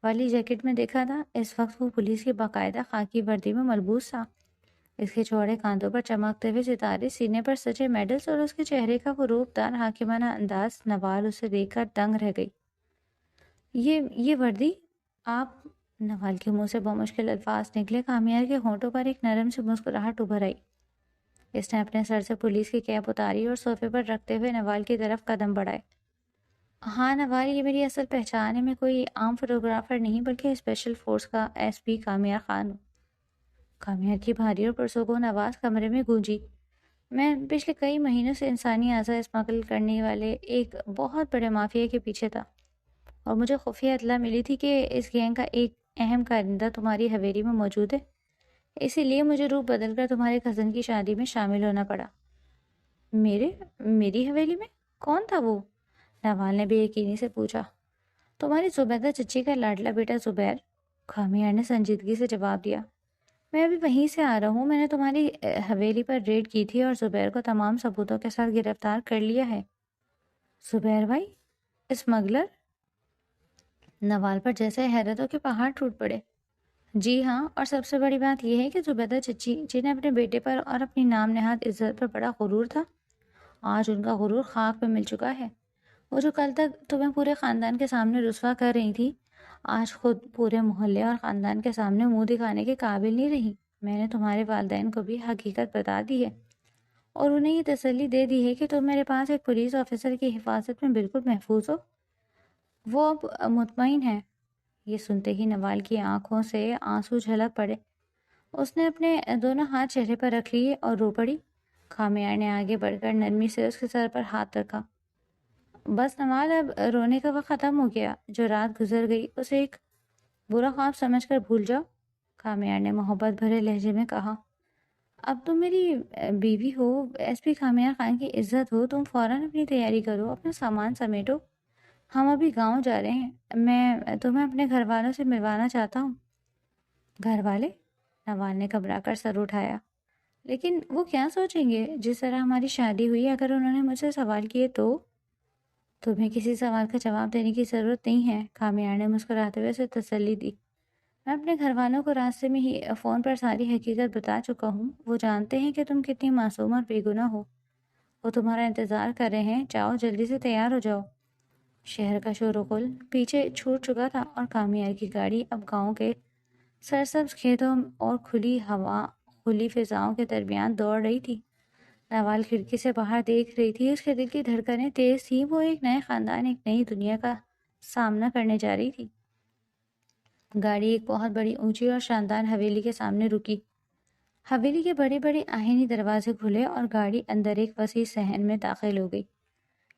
S1: والی جیکٹ میں دیکھا تھا۔ اس وقت وہ پولیس کی باقاعدہ خاکی وردی میں ملبوس تھا۔ اس کے چوڑے کاندھوں پر چمکتے ہوئے ستارے، سینے پر سجے میڈلز اور اس کے چہرے کا وہ روپدار حاکمانہ انداز۔ نوال اسے دیکھ کر دنگ رہ گئی۔ یہ وردی آپ؟ نوال کے منہ سے بمشکل الفاظ نکلے۔ کامیار کے ہونٹوں پر ایک نرم سی مسکراہٹ ابھر آئی۔ اس نے اپنے سر سے پولیس کی کیپ اتاری اور صوفے پر رکھتے ہوئے نوال کی طرف قدم بڑھائے۔ ہاں نوال، یہ میری اصل پہچان ہے۔ میں کوئی عام فوٹوگرافر نہیں بلکہ اسپیشل فورس کا ایس پی کامیار خان ہوں۔ کامیار کی بھاری اور پرسکون آواز کمرے میں گونجی۔ میں پچھلے کئی مہینوں سے انسانی اعضاء اسمگل کرنے والے ایک بہت بڑے مافیا کے پیچھے تھا، اور مجھے خفیہ اطلاع ملی تھی کہ اس گینگ کا ایک اہم کارندہ تمہاری حویلی میں موجود ہے۔ اسی لیے مجھے روپ بدل کر تمہارے کزن کی شادی میں شامل ہونا پڑا۔ میری حویلی میں؟ کون تھا وہ؟ نوال نے بے یقینی سے پوچھا۔ تمہاری زبیدہ چچی کا لاڈلا بیٹا زبیر، کامیار نے سنجیدگی سے جواب دیا۔ میں ابھی وہیں سے آ رہا ہوں۔ میں نے تمہاری حویلی پر ریڈ کی تھی اور زبیر کو تمام ثبوتوں کے ساتھ گرفتار کر لیا ہے۔ زبیر بھائی اسمگلر؟ نوال پر جیسے حیرتوں کے پہاڑ ٹوٹ پڑے۔ جی ہاں، اور سب سے بڑی بات یہ ہے کہ زبیدہ چچی، جنہیں اپنے بیٹے پر اور اپنی نام نہاد عزت پر بڑا غرور تھا، آج ان کا غرور خاک پہ مل چکا ہے۔ وہ جو کل تک تمہیں پورے خاندان کے سامنے رسوا کر رہی تھی، آج خود پورے محلے اور خاندان کے سامنے منہ دکھانے کے قابل نہیں رہی۔ میں نے تمہارے والدین کو بھی حقیقت بتا دی ہے اور انہیں یہ تسلی دے دی ہے کہ تم میرے پاس ایک پولیس آفیسر کی حفاظت میں بالکل محفوظ ہو۔ وہ اب مطمئن ہے۔ یہ سنتے ہی نوال کی آنکھوں سے آنسو جھلک پڑے۔ اس نے اپنے دونوں ہاتھ چہرے پر رکھ لیے اور رو پڑی۔ کامیار نے آگے بڑھ کر نرمی سے اس کے سر پر ہاتھ رکھا۔ بس نوال، اب رونے کا وقت ختم ہو گیا۔ جو رات گزر گئی اسے ایک برا خواب سمجھ کر بھول جاؤ، کامیار نے محبت بھرے لہجے میں کہا۔ اب تم میری بیوی ہو، ایس پی کامیار خان کی عزت ہو۔ تم فوراً اپنی تیاری کرو، اپنا سامان سمیٹو، ہم ابھی گاؤں جا رہے ہیں۔ میں تمہیں اپنے گھر والوں سے ملوانا چاہتا ہوں۔ گھر والے؟ نوال نے گھبرا کر سر اٹھایا۔ لیکن وہ کیا سوچیں گے؟ جس طرح ہماری شادی ہوئی، اگر انہوں نے مجھ سے سوال کیے تو؟ تمہیں کسی سوال کا جواب دینے کی ضرورت نہیں ہے، کامیار نے مسکراتے ہوئے اسے تسلی دی۔ میں اپنے گھر والوں کو راستے میں ہی فون پر ساری حقیقت بتا چکا ہوں۔ وہ جانتے ہیں کہ تم کتنی معصوم اور بے گناہ ہو۔ وہ تمہارا انتظار کر رہے ہیں۔ جاؤ، جلدی سے تیار ہو جاؤ۔ شہر کا شور و غل پیچھے چھوٹ چکا تھا اور کامیار کی گاڑی اب گاؤں کے سرسبز کھیتوں اور کھلی ہوا، کھلی فضاؤں کے درمیان دوڑ رہی تھی۔ نوال کھڑکی سے باہر دیکھ رہی تھی۔ اس کے دل کی دھڑکنیں تیز تھیں۔ وہ ایک نئے خاندان، ایک نئی دنیا کا سامنا کرنے جا رہی تھی۔ گاڑی ایک بہت بڑی، اونچی اور شاندار حویلی کے سامنے رکی۔ حویلی کے بڑے بڑے آہنی دروازے کھلے اور گاڑی اندر ایک وسیع صحن میں داخل ہو گئی۔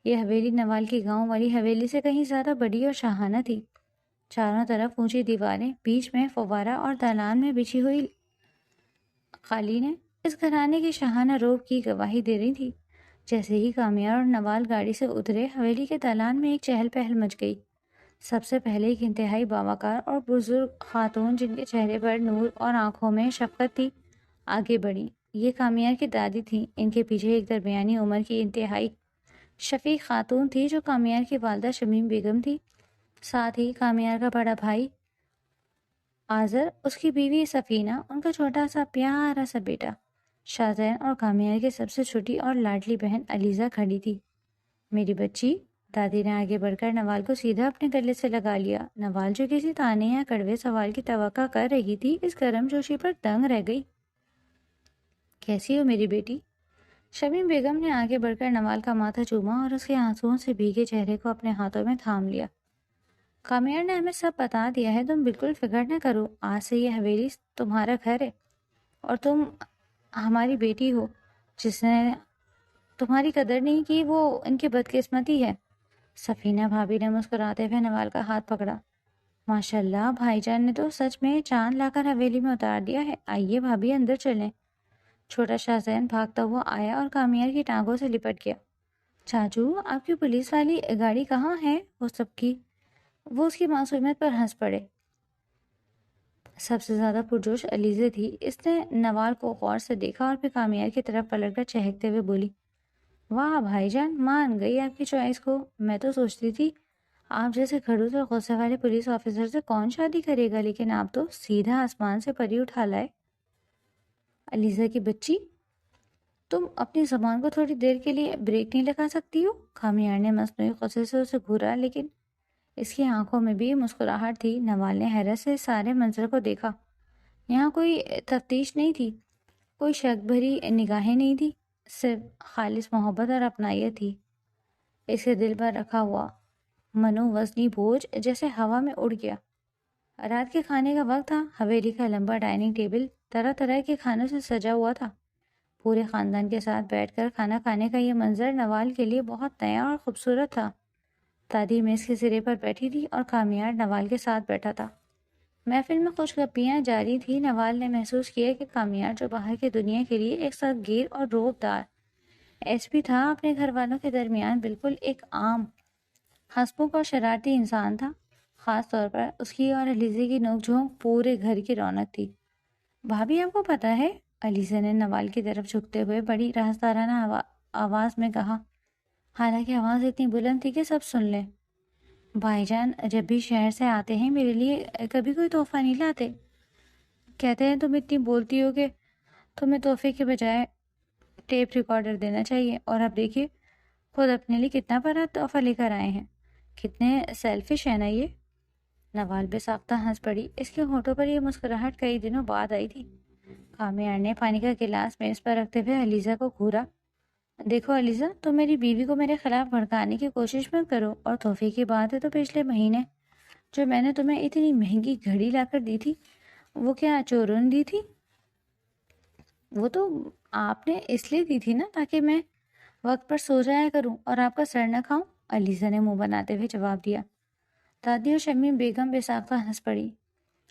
S1: یہ حویلی نوال کی گاؤں والی حویلی سے کہیں زیادہ بڑی اور شاہانہ تھی۔ چاروں طرف اونچی دیواریں، بیچ میں فوارہ اور دالان میں بچھی ہوئی قالینیں اس گھرانے کی شاہانہ روب کی گواہی دے رہی تھی۔ جیسے ہی کامیار اور نوال گاڑی سے اترے، حویلی کے دالان میں ایک چہل پہل مچ گئی۔ سب سے پہلے ایک انتہائی باوقار اور بزرگ خاتون، جن کے چہرے پر نور اور آنکھوں میں شفقت تھی، آگے بڑھی۔ یہ کامیار کی دادی تھیں۔ ان کے پیچھے ایک درمیانی عمر کی انتہائی شفیق خاتون تھی جو کامیار کی والدہ شمیم بیگم تھی۔ ساتھ ہی کامیار کا بڑا بھائی آذر، اس کی بیوی سفینہ، ان کا چھوٹا سا پیارا سا بیٹا شاذین اور کامیار کی سب سے چھوٹی اور لاڈلی بہن علیزہ کھڑی تھی۔ میری بچی، دادی نے آگے بڑھ کر نوال کو سیدھا اپنے گلے سے لگا لیا۔ نوال جو کسی طعنے یا کڑوے سوال کی توقع کر رہی تھی، اس گرم جوشی پر دنگ رہ گئی۔ کیسی ہو میری بیٹی؟ شمیم بیگم نے آگے بڑھ کر نوال کا ماتھا چوما اور اس کے آنسوؤں سے بھیگے چہرے کو اپنے ہاتھوں میں تھام لیا۔ کامیار نے ہمیں سب بتا دیا ہے، تم بالکل فکر نہ کرو، آج سے یہ حویلی تمہارا گھر ہے اور تم ہماری بیٹی ہو۔ جس نے تمہاری قدر نہیں کی وہ ان کی بدقسمتی ہے۔ سفینہ بھابھی نے مسکراتے ہوئے نوال کا ہاتھ پکڑا۔ ماشاءاللہ، بھائی جان نے تو سچ میں چاند لا کر حویلی میں اتار دیا ہے۔ آئیے بھابھی، اندر چلیں۔ چھوٹا شاذین بھاگتا ہوا آیا اور کامیار کی ٹانگوں سے لپٹ گیا۔ چاچو، آپ کی پولیس والی گاڑی کہاں ہے؟ وہ اس کی معصومیت پر ہنس پڑے۔ سب سے زیادہ پرجوش علیزہ تھی۔ اس نے نوال کو غور سے دیکھا اور پھر کامیار کی طرف پلٹ کر چہکتے ہوئے بولی، واہ بھائی جان، مان گئی آپ کی چوائس کو۔ میں تو سوچتی تھی آپ جیسے کھڑوس اور غصے والے پولیس آفیسر سے کون شادی کرے گا، لیکن آپ تو سیدھا آسمان سے پری اٹھا لائے۔ علیزہ کی بچی، تم اپنی زبان کو تھوڑی دیر کے لیے بریک نہیں لگا سکتی ہو؟ کامیار نے مصنوعی غصے سے اسے گھورا، لیکن اس کی آنکھوں میں بھی مسکراہٹ تھی۔ نوال نے حیرت سے سارے منظر کو دیکھا۔ یہاں کوئی تفتیش نہیں تھی، کوئی شک بھری نگاہیں نہیں تھی، صرف خالص محبت اور اپنائیت تھی۔ اس کے دل پر رکھا ہوا منو وزنی بوجھ جیسے ہوا میں اڑ گیا۔ رات کے کھانے کا وقت تھا۔ حویلی کا لمبا ڈائننگ ٹیبل طرح طرح کے کھانوں سے سجا ہوا تھا۔ پورے خاندان کے ساتھ بیٹھ کر کھانا کھانے کا یہ منظر نوال کے لیے بہت نیا اور خوبصورت تھا۔ دادی میز کے سرے پر بیٹھی تھی اور کامیار نوال کے ساتھ بیٹھا تھا۔ محفل میں خوش گپیاں جاری تھی۔ نوال نے محسوس کیا کہ کامیار، جو باہر کی دنیا کے لیے ایک سخت گیر اور روب دار ایس پی تھا، اپنے گھر والوں کے درمیان بالکل ایک عام ہنسمکھ اور شرارتی انسان تھا۔ خاص طور پر اس کی اور علیزہ کی نوک جھونک پورے گھر کی رونق تھی۔ بھابھی، آپ کو پتہ ہے؟ علیزہ نے نوال کی طرف جھکتے ہوئے بڑی رازدارانہ آواز میں کہا، حالانکہ آواز اتنی بلند تھی کہ سب سن لیں، بھائی جان جب بھی شہر سے آتے ہیں میرے لیے کبھی کوئی تحفہ نہیں لاتے۔ کہتے ہیں تم اتنی بولتی ہو کہ تمہیں تحفے کے بجائے ٹیپ ریکارڈر دینا چاہیے، اور اب دیکھیے خود اپنے لیے کتنا بڑا تحفہ لے کر آئے ہیں۔ کتنے سیلفش ہے نا یہ۔ نوال بے ساختہ ہنس پڑی۔ اس کے ہونٹوں پر یہ مسکراہٹ کئی دنوں بعد آئی تھی۔ کامیار نے پانی کا گلاس میز پر رکھتے ہوئے علیزہ کو گھورا۔ دیکھو علیزہ، تم میری بیوی کو میرے خلاف بھڑکانے کی کوشش مت کرو، اور تحفے کی بات ہے تو پچھلے مہینے جو میں نے تمہیں اتنی مہنگی گھڑی لا کر دی تھی، وہ کیا چوروں نے دی تھی؟ وہ تو آپ نے اس لیے دی تھی نا تاکہ میں وقت پر سو جایا کروں اور آپ کا سر نہ کھاؤں، علیزہ نے منہ بناتے ہوئے جواب دیا۔ دادی اور شمیم بیگم بے ساختہ ہنس پڑی۔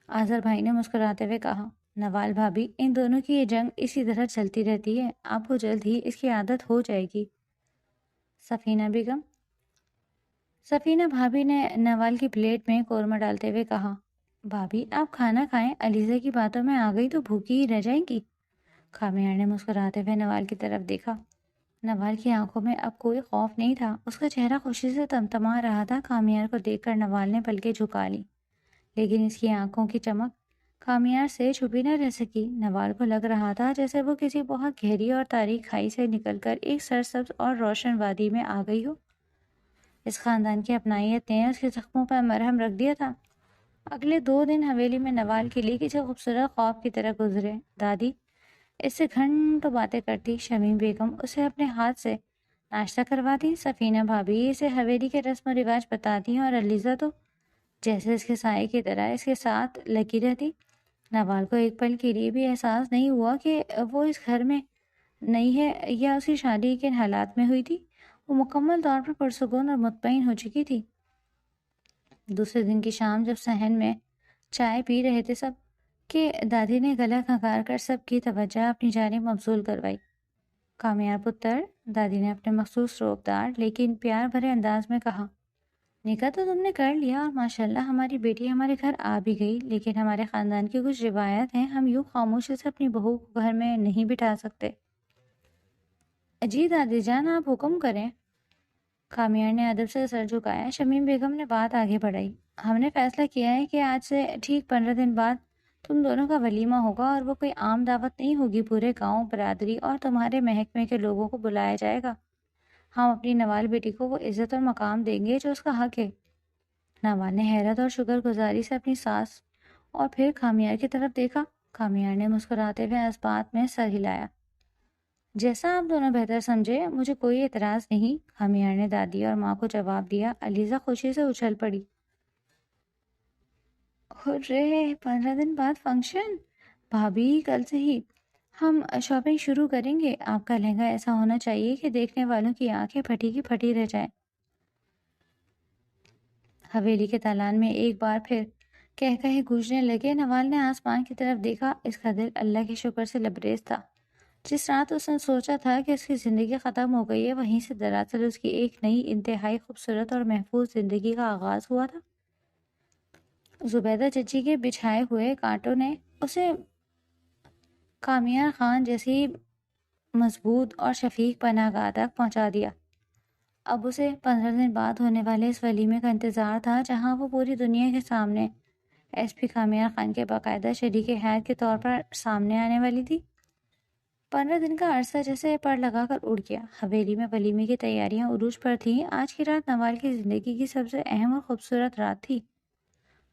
S1: آذر بھائی نے مسکراتے ہوئے کہا، نوال بھابھی، ان دونوں کی یہ جنگ اسی طرح چلتی رہتی ہے، آپ کو جلد ہی اس کی عادت ہو جائے گی۔ سفینہ بھابھی نے نوال کی پلیٹ میں قورمہ ڈالتے ہوئے کہا، بھابھی آپ کھانا کھائیں، علیزہ کی باتوں میں آ گئی تو بھوکی ہی رہ جائیں گی۔ کامیار نے مسکراتے ہوئے نوال کی طرف دیکھا۔ نوال کی آنکھوں میں اب کوئی خوف نہیں تھا، اس کا چہرہ خوشی سے تمتما رہا تھا۔ کامیار کو دیکھ کر نوال نے پلکیں جھکا لی، لیکن اس کی آنکھوں کی چمک کامیار سے چھپی نہ رہ سکی۔ نوال کو لگ رہا تھا جیسے وہ کسی بہت گہری اور تاریک کھائی سے نکل کر ایک سرسبز اور روشن وادی میں آ گئی ہو۔ اس خاندان کی اپنائیت نے اس کے زخموں پر مرہم رکھ دیا تھا۔ اگلے 2 دن حویلی میں نوال کے لیے کسی خوبصورت خواب کی طرح گزرے۔ دادی اس سے گھنٹوں باتیں کرتی، شمیم بیگم اسے اپنے ہاتھ سے ناشتہ کرواتی، سفینہ بھابھی اسے حویلی کے رسم و رواج بتاتی، اور علیزہ تو جیسے اس کے سائے کی طرح اس کے ساتھ لگی رہتی۔ نوال کو ایک پل کے لیے بھی احساس نہیں ہوا کہ وہ اس گھر میں نہیں ہے یا اس کی شادی کن حالات میں ہوئی تھی۔ وہ مکمل طور پر پرسکون اور مطمئن ہو چکی تھی۔ دوسرے دن کی شام جب صحن میں چائے پی رہے تھے سب، کہ دادی نے گلا کھنکار کر سب کی توجہ اپنی جانب مبذول کروائی۔ کامیار پتر، دادی نے اپنے مخصوص روبدار لیکن پیار بھرے انداز میں کہا، نکاح تو تم نے کر لیا اور ماشاءاللہ ہماری بیٹی ہمارے گھر آ بھی گئی، لیکن ہمارے خاندان کی کچھ روایت ہیں، ہم یوں خاموشی سے اپنی بہو کو گھر میں نہیں بٹھا سکتے۔ جی دادی جان، آپ حکم کریں۔ کامیار نے ادب سے سر جھکایا۔ شمیم بیگم نے بات آگے بڑھائی۔ ہم نے فیصلہ کیا ہے کہ آج سے ٹھیک 15 دن بعد تم دونوں کا ولیمہ ہوگا، اور وہ کوئی عام دعوت نہیں ہوگی، پورے گاؤں، برادری اور تمہارے محکمے کے لوگوں کو بلایا جائے گا۔ ہم اپنی نوال بیٹی کو وہ عزت اور مقام دیں گے جو اس کا حق ہے۔ نوال نے حیرت اور شکر گزاری سے اپنی ساس اور پھر کامیار کی طرف دیکھا۔ کامیار نے مسکراتے ہوئے اس بات میں سر ہلایا۔ جیسا آپ دونوں بہتر سمجھے، مجھے کوئی اعتراض نہیں، کامیار نے دادی اور ماں کو جواب دیا۔ علیزہ خوشی سے اچھل پڑی۔ ہرے، 15 دن بعد فنکشن! بھابھی کل سے ہی ہم شاپنگ شروع کریں گے۔ آپ کا لہنگا ایسا ہونا چاہیے کہ دیکھنے والوں کی آنکھیں پھٹی کی پھٹی رہ جائیں۔ حویلی کے دالان میں ایک بار پھر کہے گونجنے لگے۔ نوال نے آسمان کی طرف دیکھا۔ اس کا دل اللہ کے شکر سے لبریز تھا۔ جس رات اس نے سوچا تھا کہ اس کی زندگی ختم ہو گئی ہے، وہیں سے دراصل اس کی ایک نئی انتہائی خوبصورت اور محفوظ زندگی کا آغاز ہوا تھا۔ زبیدہ چچی کے بچھائے ہوئے کانٹوں نے اسے کامیار خان جیسی مضبوط اور شفیق پناہ گاہ تک پہنچا دیا۔ اب اسے 15 دن بعد ہونے والے اس ولیمے کا انتظار تھا، جہاں وہ پوری دنیا کے سامنے ایس پی کامیار خان کے باقاعدہ شریک حیات کے طور پر سامنے آنے والی تھی۔ 15 دن کا عرصہ جیسے پڑ لگا کر اڑ گیا۔ حویلی میں ولیمے کی تیاریاں عروج پر تھیں۔ آج کی رات نوال کی زندگی کی سب سے اہم اور خوبصورت رات تھی۔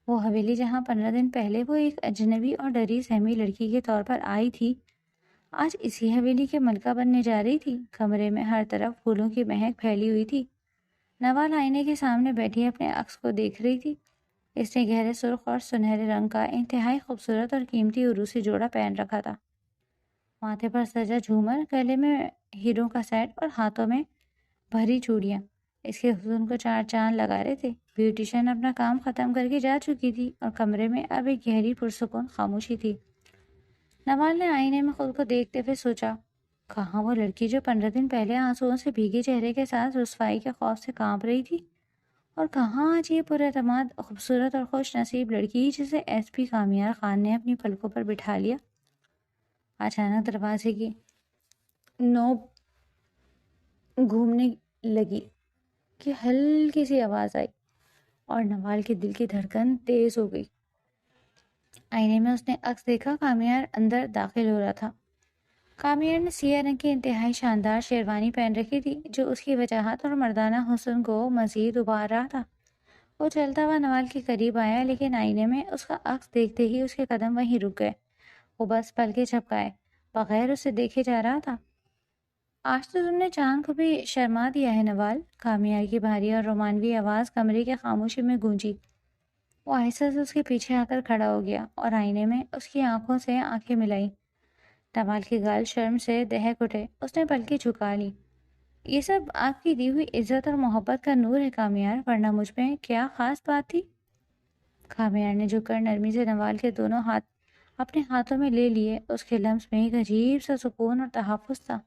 S1: وہ حویلی جہاں 15 دن پہلے وہ ایک اجنبی اور ڈری سہمی لڑکی کے طور پر آئی تھی، آج اسی حویلی کے ملکہ بننے جا رہی تھی۔ کمرے میں ہر طرف پھولوں کی مہک پھیلی ہوئی تھی۔ نوال آئینے کے سامنے بیٹھی اپنے عکس کو دیکھ رہی تھی۔ اس نے گہرے سرخ اور سنہرے رنگ کا انتہائی خوبصورت اور قیمتی عروسی جوڑا پہن رکھا تھا۔ ماتھے پر سجا جھومر، گلے میں ہیروں کا سیٹ اور ہاتھوں میں بھری چوڑیاں اس کے حسن کو چار چاند لگا رہے تھے۔ بیوٹیشن اپنا کام ختم کر کے جا چکی تھی اور کمرے میں اب ایک گہری پرسکون خاموشی تھی۔ نوال نے آئینے میں خود کو دیکھتے ہوئے سوچا، کہاں وہ لڑکی جو 15 دن پہلے آنسوؤں سے بھیگے چہرے کے ساتھ رسوائی کے خوف سے کانپ رہی تھی، اور کہاں آج یہ پراعتماد خوبصورت اور خوش نصیب لڑکی جسے ایس پی کامیار خان نے اپنی پلکوں پر بٹھا لیا۔ اچانک دروازے کی نوب گھومنے لگی کہ ہلکی سی آواز آئی اور نوال کے دل کی دھڑکن تیز ہو گئی۔ آئینے میں اس نے عکس دیکھا۔ کامیار اندر داخل ہو رہا تھا۔ کامیار نے سیاہ رنگ کی انتہائی شاندار شیروانی پہن رکھی تھی، جو اس کی وجاہت اور مردانہ حسن کو مزید ابھار رہا تھا۔ وہ چلتا ہوا نوال کے قریب آیا، لیکن آئینے میں اس کا عکس دیکھتے ہی اس کے قدم وہیں رک گئے۔ وہ بس پلکیں جھپکائے بغیر اسے دیکھے جا رہا تھا۔ آج تو تم نے چاند کو بھی شرما دیا ہے نوال، کامیار کی بھاری اور رومانوی آواز کمرے کی خاموشی میں گونجی۔ وہ آہستہ سے اس کے پیچھے آ کر کھڑا ہو گیا اور آئینے میں اس کی آنکھوں سے آنکھیں ملائی۔ نوال کے گال شرم سے دہک اٹھے۔ اس نے پلکیں جھکا لی۔ یہ سب آپ کی دی ہوئی عزت اور محبت کا نور ہے کامیار، ورنہ مجھ میں کیا خاص بات تھی؟ کامیار نے جھک کر نرمی سے نوال کے دونوں ہاتھ اپنے ہاتھوں میں لے لیے۔ اس کے لمس میں ایک عجیب سا سکون اور تحفظ تھا۔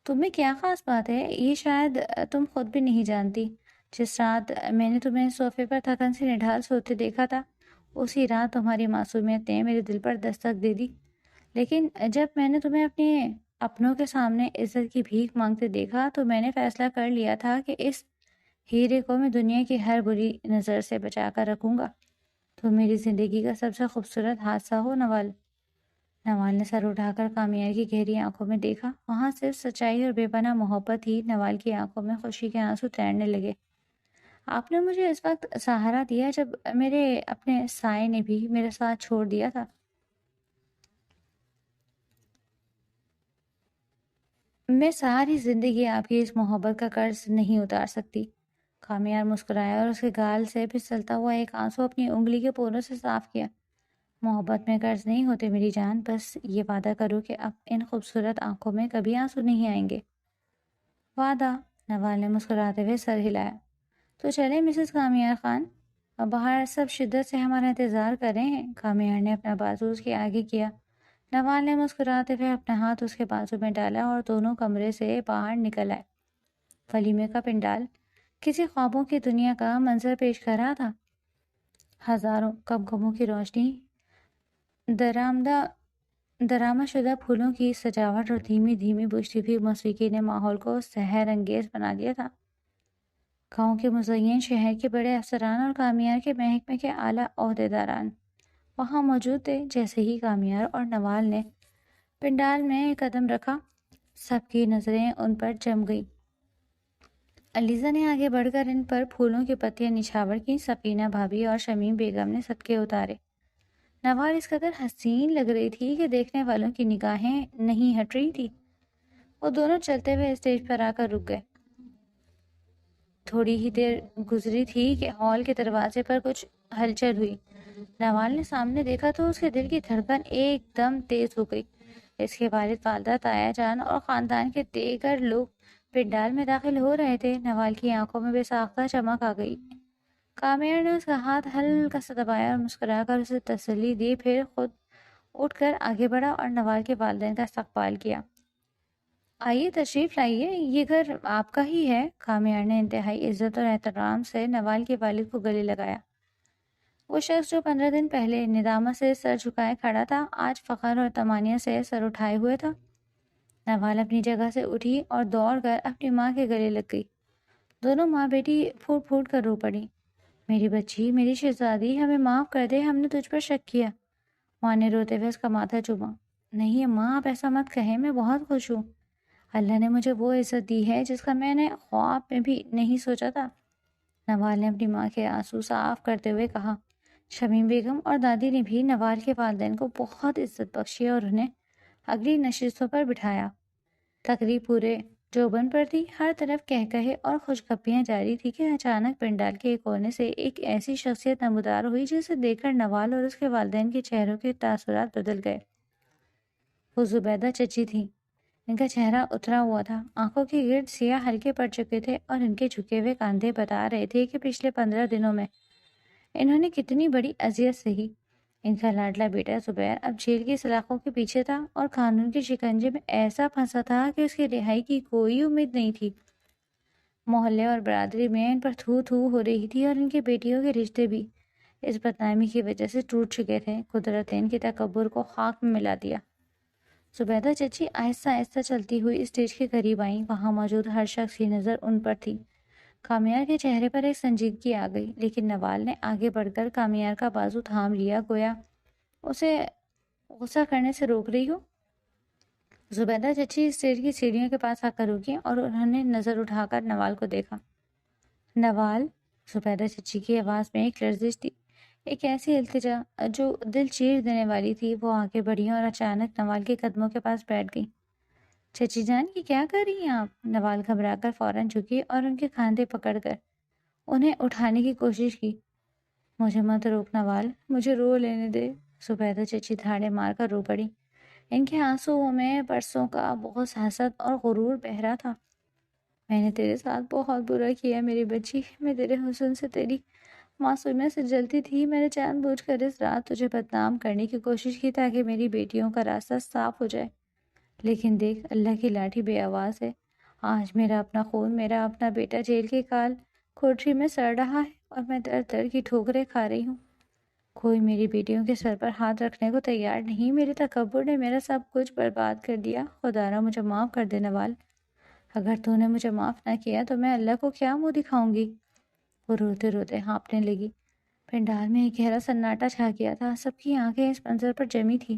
S1: تم میں کیا خاص بات ہے، یہ شاید تم خود بھی نہیں جانتی۔ جس رات میں نے تمہیں صوفے پر تھکن سے نڈھال سوتے دیکھا تھا، اسی رات تمہاری معصومیت نے میرے دل پر دستک دے دی۔ لیکن جب میں نے تمہیں اپنے اپنوں کے سامنے عزت کی بھیک مانگتے دیکھا، تو میں نے فیصلہ کر لیا تھا کہ اس ہیرے کو میں دنیا کی ہر بری نظر سے بچا کر رکھوں گا۔ تم میری زندگی کا سب سے خوبصورت حادثہ ہو نوال۔ نوال نے سر اٹھا کر کامیار کی گہری آنکھوں میں دیکھا۔ وہاں صرف سچائی اور بے پناہ محبت ہی۔ نوال کی آنکھوں میں خوشی کے آنسو تیرنے لگے۔ آپ نے مجھے اس وقت سہارا دیا جب میرے اپنے سائے نے بھی میرا ساتھ چھوڑ دیا تھا۔ میں ساری زندگی آپ کی اس محبت کا قرض نہیں اتار سکتی۔ کامیار مسکرایا اور اس کے گال سے پھسلتا ہوا ایک آنسو اپنی انگلی کے پوروں سے صاف کیا۔ محبت میں قرض نہیں ہوتے میری جان، بس یہ وعدہ کرو کہ اب ان خوبصورت آنکھوں میں کبھی آنسو نہیں آئیں گے۔ وعدہ؟ نوال نے مسکراتے ہوئے سر ہلایا۔ تو چلے مسز کامیار خان، باہر سب شدت سے ہمارا انتظار کر رہے ہیں۔ کامیار نے اپنا بازو اس کے آگے کیا۔ نوال نے مسکراتے ہوئے اپنا ہاتھ اس کے بازو میں ڈالا اور دونوں کمرے سے باہر نکل آئے۔ ولیمے کا پنڈال کسی خوابوں کی دنیا کا منظر پیش کر رہا تھا۔ ہزاروں کمکموں کی روشنی، درآمد شدہ پھولوں کی سجاوٹ اور دھیمی دھیمی بجتی ہوئی موسیقی نے ماحول کو سحر انگیز بنا دیا تھا۔ گاؤں کے مزین، شہر کے بڑے افسران اور کامیار کے محکمے کے اعلیٰ عہدیداران وہاں موجود تھے۔ جیسے ہی کامیار اور نوال نے پنڈال میں قدم رکھا، سب کی نظریں ان پر جم گئی۔ علیزہ نے آگے بڑھ کر ان پر پھولوں کی پتیاں نچھاور کی۔ سکینہ بھابھی اور شمیم بیگم نے صدقے اتارے۔ نوال اس قدر حسین لگ رہی تھی کہ دیکھنے والوں کی نگاہیں نہیں ہٹ رہی تھی۔ وہ دونوں چلتے ہوئے اسٹیج پر آ کر رک گئے۔ تھوڑی ہی دیر گزری تھی کہ ہال کے دروازے پر کچھ ہلچل ہوئی۔ نوال نے سامنے دیکھا تو اس کے دل کی دھڑکن ایک دم تیز ہو گئی۔ اس کے والد، والدہ، تایا جان اور خاندان کے دیگر لوگ پنڈال میں داخل ہو رہے تھے۔ نوال کی آنکھوں میں بے ساختہ چمک آ گئی۔ کامیار نے اس کا ہاتھ ہلکا سا دبایا اور مسکرا کر اسے تسلی دی، پھر خود اٹھ کر آگے بڑھا اور نوال کے والدین کا استقبال کیا۔ آئیے، تشریف لائیے، یہ گھر آپ کا ہی ہے۔ کامیار نے انتہائی عزت اور احترام سے نوال کے والد کو گلے لگایا۔ وہ شخص جو 15 دن پہلے ندامت سے سر جھکائے کھڑا تھا، آج فخر اور طمانیت سے سر اٹھائے ہوئے تھا۔ نوال اپنی جگہ سے اٹھی اور دوڑ کر اپنی ماں کے گلے لگ گئی۔ دونوں ماں بیٹی پھوٹ پھوٹ کر رو پڑی۔ میری بچی، میری شہزادی، ہمیں معاف کر دے، ہم نے تجھ پر شک کیا۔ ماں نے روتے ہوئے اس کا ماتھا چوما۔ نہیں ماں، آپ ایسا مت کہیں، میں بہت خوش ہوں۔ اللہ نے مجھے وہ عزت دی ہے جس کا میں نے خواب میں بھی نہیں سوچا تھا۔ نوال نے اپنی ماں کے آنسو صاف کرتے ہوئے کہا۔ شمیم بیگم اور دادی نے بھی نوال کے والدین کو بہت عزت بخشی اور انہیں اگلی نشستوں پر بٹھایا۔ تقریب پورے جوبن پر تھی۔ ہر طرف کہکہے اور خوشخبریاں جاری تھی کہ اچانک پنڈال کے ایک کونے سے ایک ایسی شخصیت نمودار ہوئی جسے دیکھ کر نوال اور اس کے والدین کے چہروں کے تاثرات بدل گئے۔ وہ زبیدہ چچی تھی۔ ان کا چہرہ اترا ہوا تھا، آنکھوں کے گرد سیاہ ہلکے پڑ چکے تھے اور ان کے جھکے ہوئے کاندھے بتا رہے تھے کہ پچھلے 15 دنوں میں انہوں نے کتنی بڑی اذیت سہی۔ ان کا لاڈلا بیٹا زبیر اب جیل کی سلاخوں کے پیچھے تھا اور قانون کے شکنجے میں ایسا پھنسا تھا کہ اس کی رہائی کی کوئی امید نہیں تھی۔ محلے اور برادری میں ان پر تھو تھو ہو رہی تھی اور ان کی بیٹیوں کے رشتے بھی اس بدنامی کی وجہ سے ٹوٹ چکے تھے۔ قدرت نے ان کے تکبر کو خاک میں ملا دیا۔ زبیدہ چچی آہستہ آہستہ چلتی ہوئی اسٹیج کے قریب آئیں۔ وہاں موجود ہر شخص کی نظر ان پر تھی۔ کامیار کے چہرے پر ایک سنجیدگی آ گئی، لیکن نوال نے آگے بڑھ کر کامیار کا بازو تھام لیا، گویا اسے غصہ کرنے سے روک رہی ہو۔ زبیدہ چچی اسٹیج کی سیڑھیوں کے پاس آ کر رکی اور انہوں نے نظر اٹھا کر نوال کو دیکھا۔ نوال، زبیدہ چچی کی آواز میں ایک لرزش تھی، ایک ایسی التجا جو دل چیر دینے والی تھی۔ وہ آگے بڑھی اور اچانک نوال کے قدموں کے پاس بیٹھ گئی۔ چچی جان، یہ کیا کر رہی ہیں آپ؟ نوال گھبرا کر فوراً جھکی اور ان کے کاندھے پکڑ کر انہیں اٹھانے کی کوشش کی۔ مجھے مت روک نوال، مجھے رو لینے دے۔ زبیدہ چچی دھاڑے مار کر رو پڑی۔ ان کے آنسوؤں میں برسوں کا بغض، حسد اور غرور بہہ رہا تھا۔ میں نے تیرے ساتھ بہت برا کیا میری بچی، میں تیرے حسن سے، تیری معصومیت سے جلتی تھی۔ میں نے جان بوجھ کر اس رات تجھے بدنام کرنے کی کوشش کی تاکہ میری بیٹیوں کا راستہ صاف ہو جائے، لیکن دیکھ، اللہ کی لاٹھی بے آواز ہے۔ آج میرا اپنا خون، میرا اپنا بیٹا جیل کے کال کوٹری میں سڑ رہا ہے اور میں در در کی ٹھوکریں کھا رہی ہوں۔ کوئی میری بیٹیوں کے سر پر ہاتھ رکھنے کو تیار نہیں۔ میرے تکبر نے میرا سب کچھ برباد کر دیا۔ خدا را مجھے معاف کر دے نوال۔ اگر تو نے مجھے معاف نہ کیا تو میں اللہ کو کیا منہ دکھاؤں گی؟ وہ روتے روتے ہانپنے لگی۔ پنڈال میں ایک گہرا سناٹا چھا گیا تھا۔ سب کی آنکھیں اس منظر پر جمی تھی۔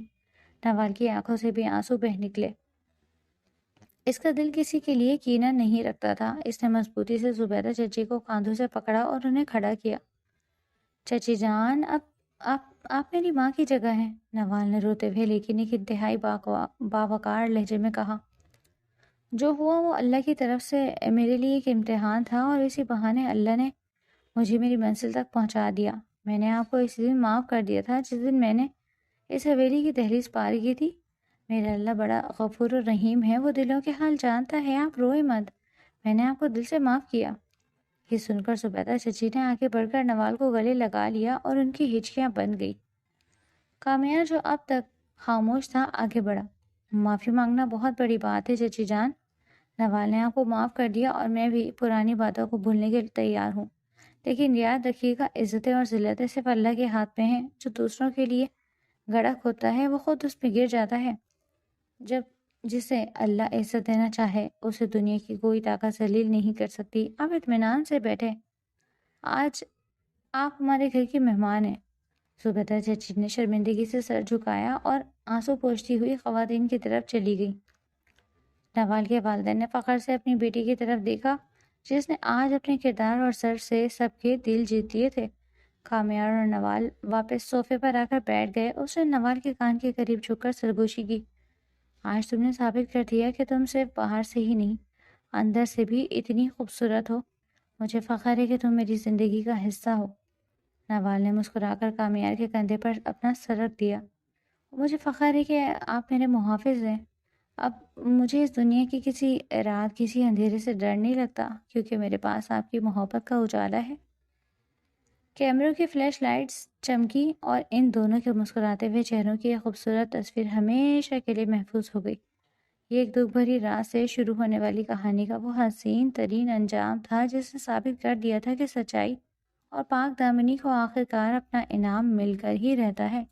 S1: نوال کی آنکھوں سے بھی آنسو بہہ نکلے۔ اس کا دل کسی کے لیے کینہ نہیں رکھتا تھا۔ اس نے مضبوطی سے زبیدہ چچی کو کاندھوں سے پکڑا اور انہیں کھڑا کیا۔ چچی جان، آپ میری ماں کی جگہ ہیں، نوال نے روتے ہوئے لیکن ایک انتہائی باوقار لہجے میں کہا۔ جو ہوا وہ اللہ کی طرف سے میرے لیے ایک امتحان تھا اور اسی بہانے اللہ نے مجھے میری منزل تک پہنچا دیا۔ میں نے آپ کو اسی دن معاف کر دیا تھا جس دن میں نے اس حویلی کی دہلیز پار کی تھی۔ میرا اللہ بڑا غفور و رحیم ہے، وہ دلوں کے حال جانتا ہے۔ آپ روئے مت، میں نے آپ کو دل سے معاف کیا۔ یہ سن کر زبیدہ چچی نے آگے بڑھ کر نوال کو گلے لگا لیا اور ان کی ہچکیاں بند گئی۔ کامیار جو اب تک خاموش تھا آگے بڑھا۔ معافی مانگنا بہت بڑی بات ہے چچی جان، نوال نے آپ کو معاف کر دیا اور میں بھی پرانی باتوں کو بھولنے کے لیے تیار ہوں، لیکن یاد رکھیے گا عزتیں اور ذلتیں صرف اللہ کے ہاتھ میں ہیں۔ جو دوسروں کے لیے گڑھک ہوتا ہے وہ خود اس پہ گر جاتا ہے۔ جسے اللہ عزت دینا چاہے اسے دنیا کی کوئی طاقت ذلیل نہیں کر سکتی۔ آپ اطمینان سے بیٹھے، آج آپ ہمارے گھر کی مہمان ہیں۔ زبیدہ چچی نے شرمندگی سے سر جھکایا اور آنسو پوچھتی ہوئی خواتین کی طرف چلی گئی۔ نوال کے والدین نے فخر سے اپنی بیٹی کی طرف دیکھا جس نے آج اپنے کردار اور سر سے سب کے دل جیت لیے تھے۔ کامیار اور نوال واپس صوفے پر آ کر بیٹھ گئے۔ اس نے نوال کے کان کے قریب جھک کر سرگوشی کی۔ آج تم نے ثابت کر دیا کہ تم صرف باہر سے ہی نہیں، اندر سے بھی اتنی خوبصورت ہو۔ مجھے فخر ہے کہ تم میری زندگی کا حصہ ہو۔ نوال نے مسکرا کر کامیار کے کندھے پر اپنا سر رکھ دیا۔ مجھے فخر ہے کہ آپ میرے محافظ ہیں۔ اب مجھے اس دنیا کی کسی رات، کسی اندھیرے سے ڈر نہیں لگتا، کیونکہ میرے پاس آپ کی محبت کا اجالا ہے۔ کیمروں کی فلیش لائٹس چمکی اور ان دونوں کے مسکراتے ہوئے چہروں کی ایک خوبصورت تصویر ہمیشہ کے لیے محفوظ ہو گئی۔ یہ ایک دکھ بھری رات سے شروع ہونے والی کہانی کا وہ حسین ترین انجام تھا جس نے ثابت کر دیا تھا کہ سچائی اور پاک دامنی کو آخرکار اپنا انعام مل کر ہی رہتا ہے۔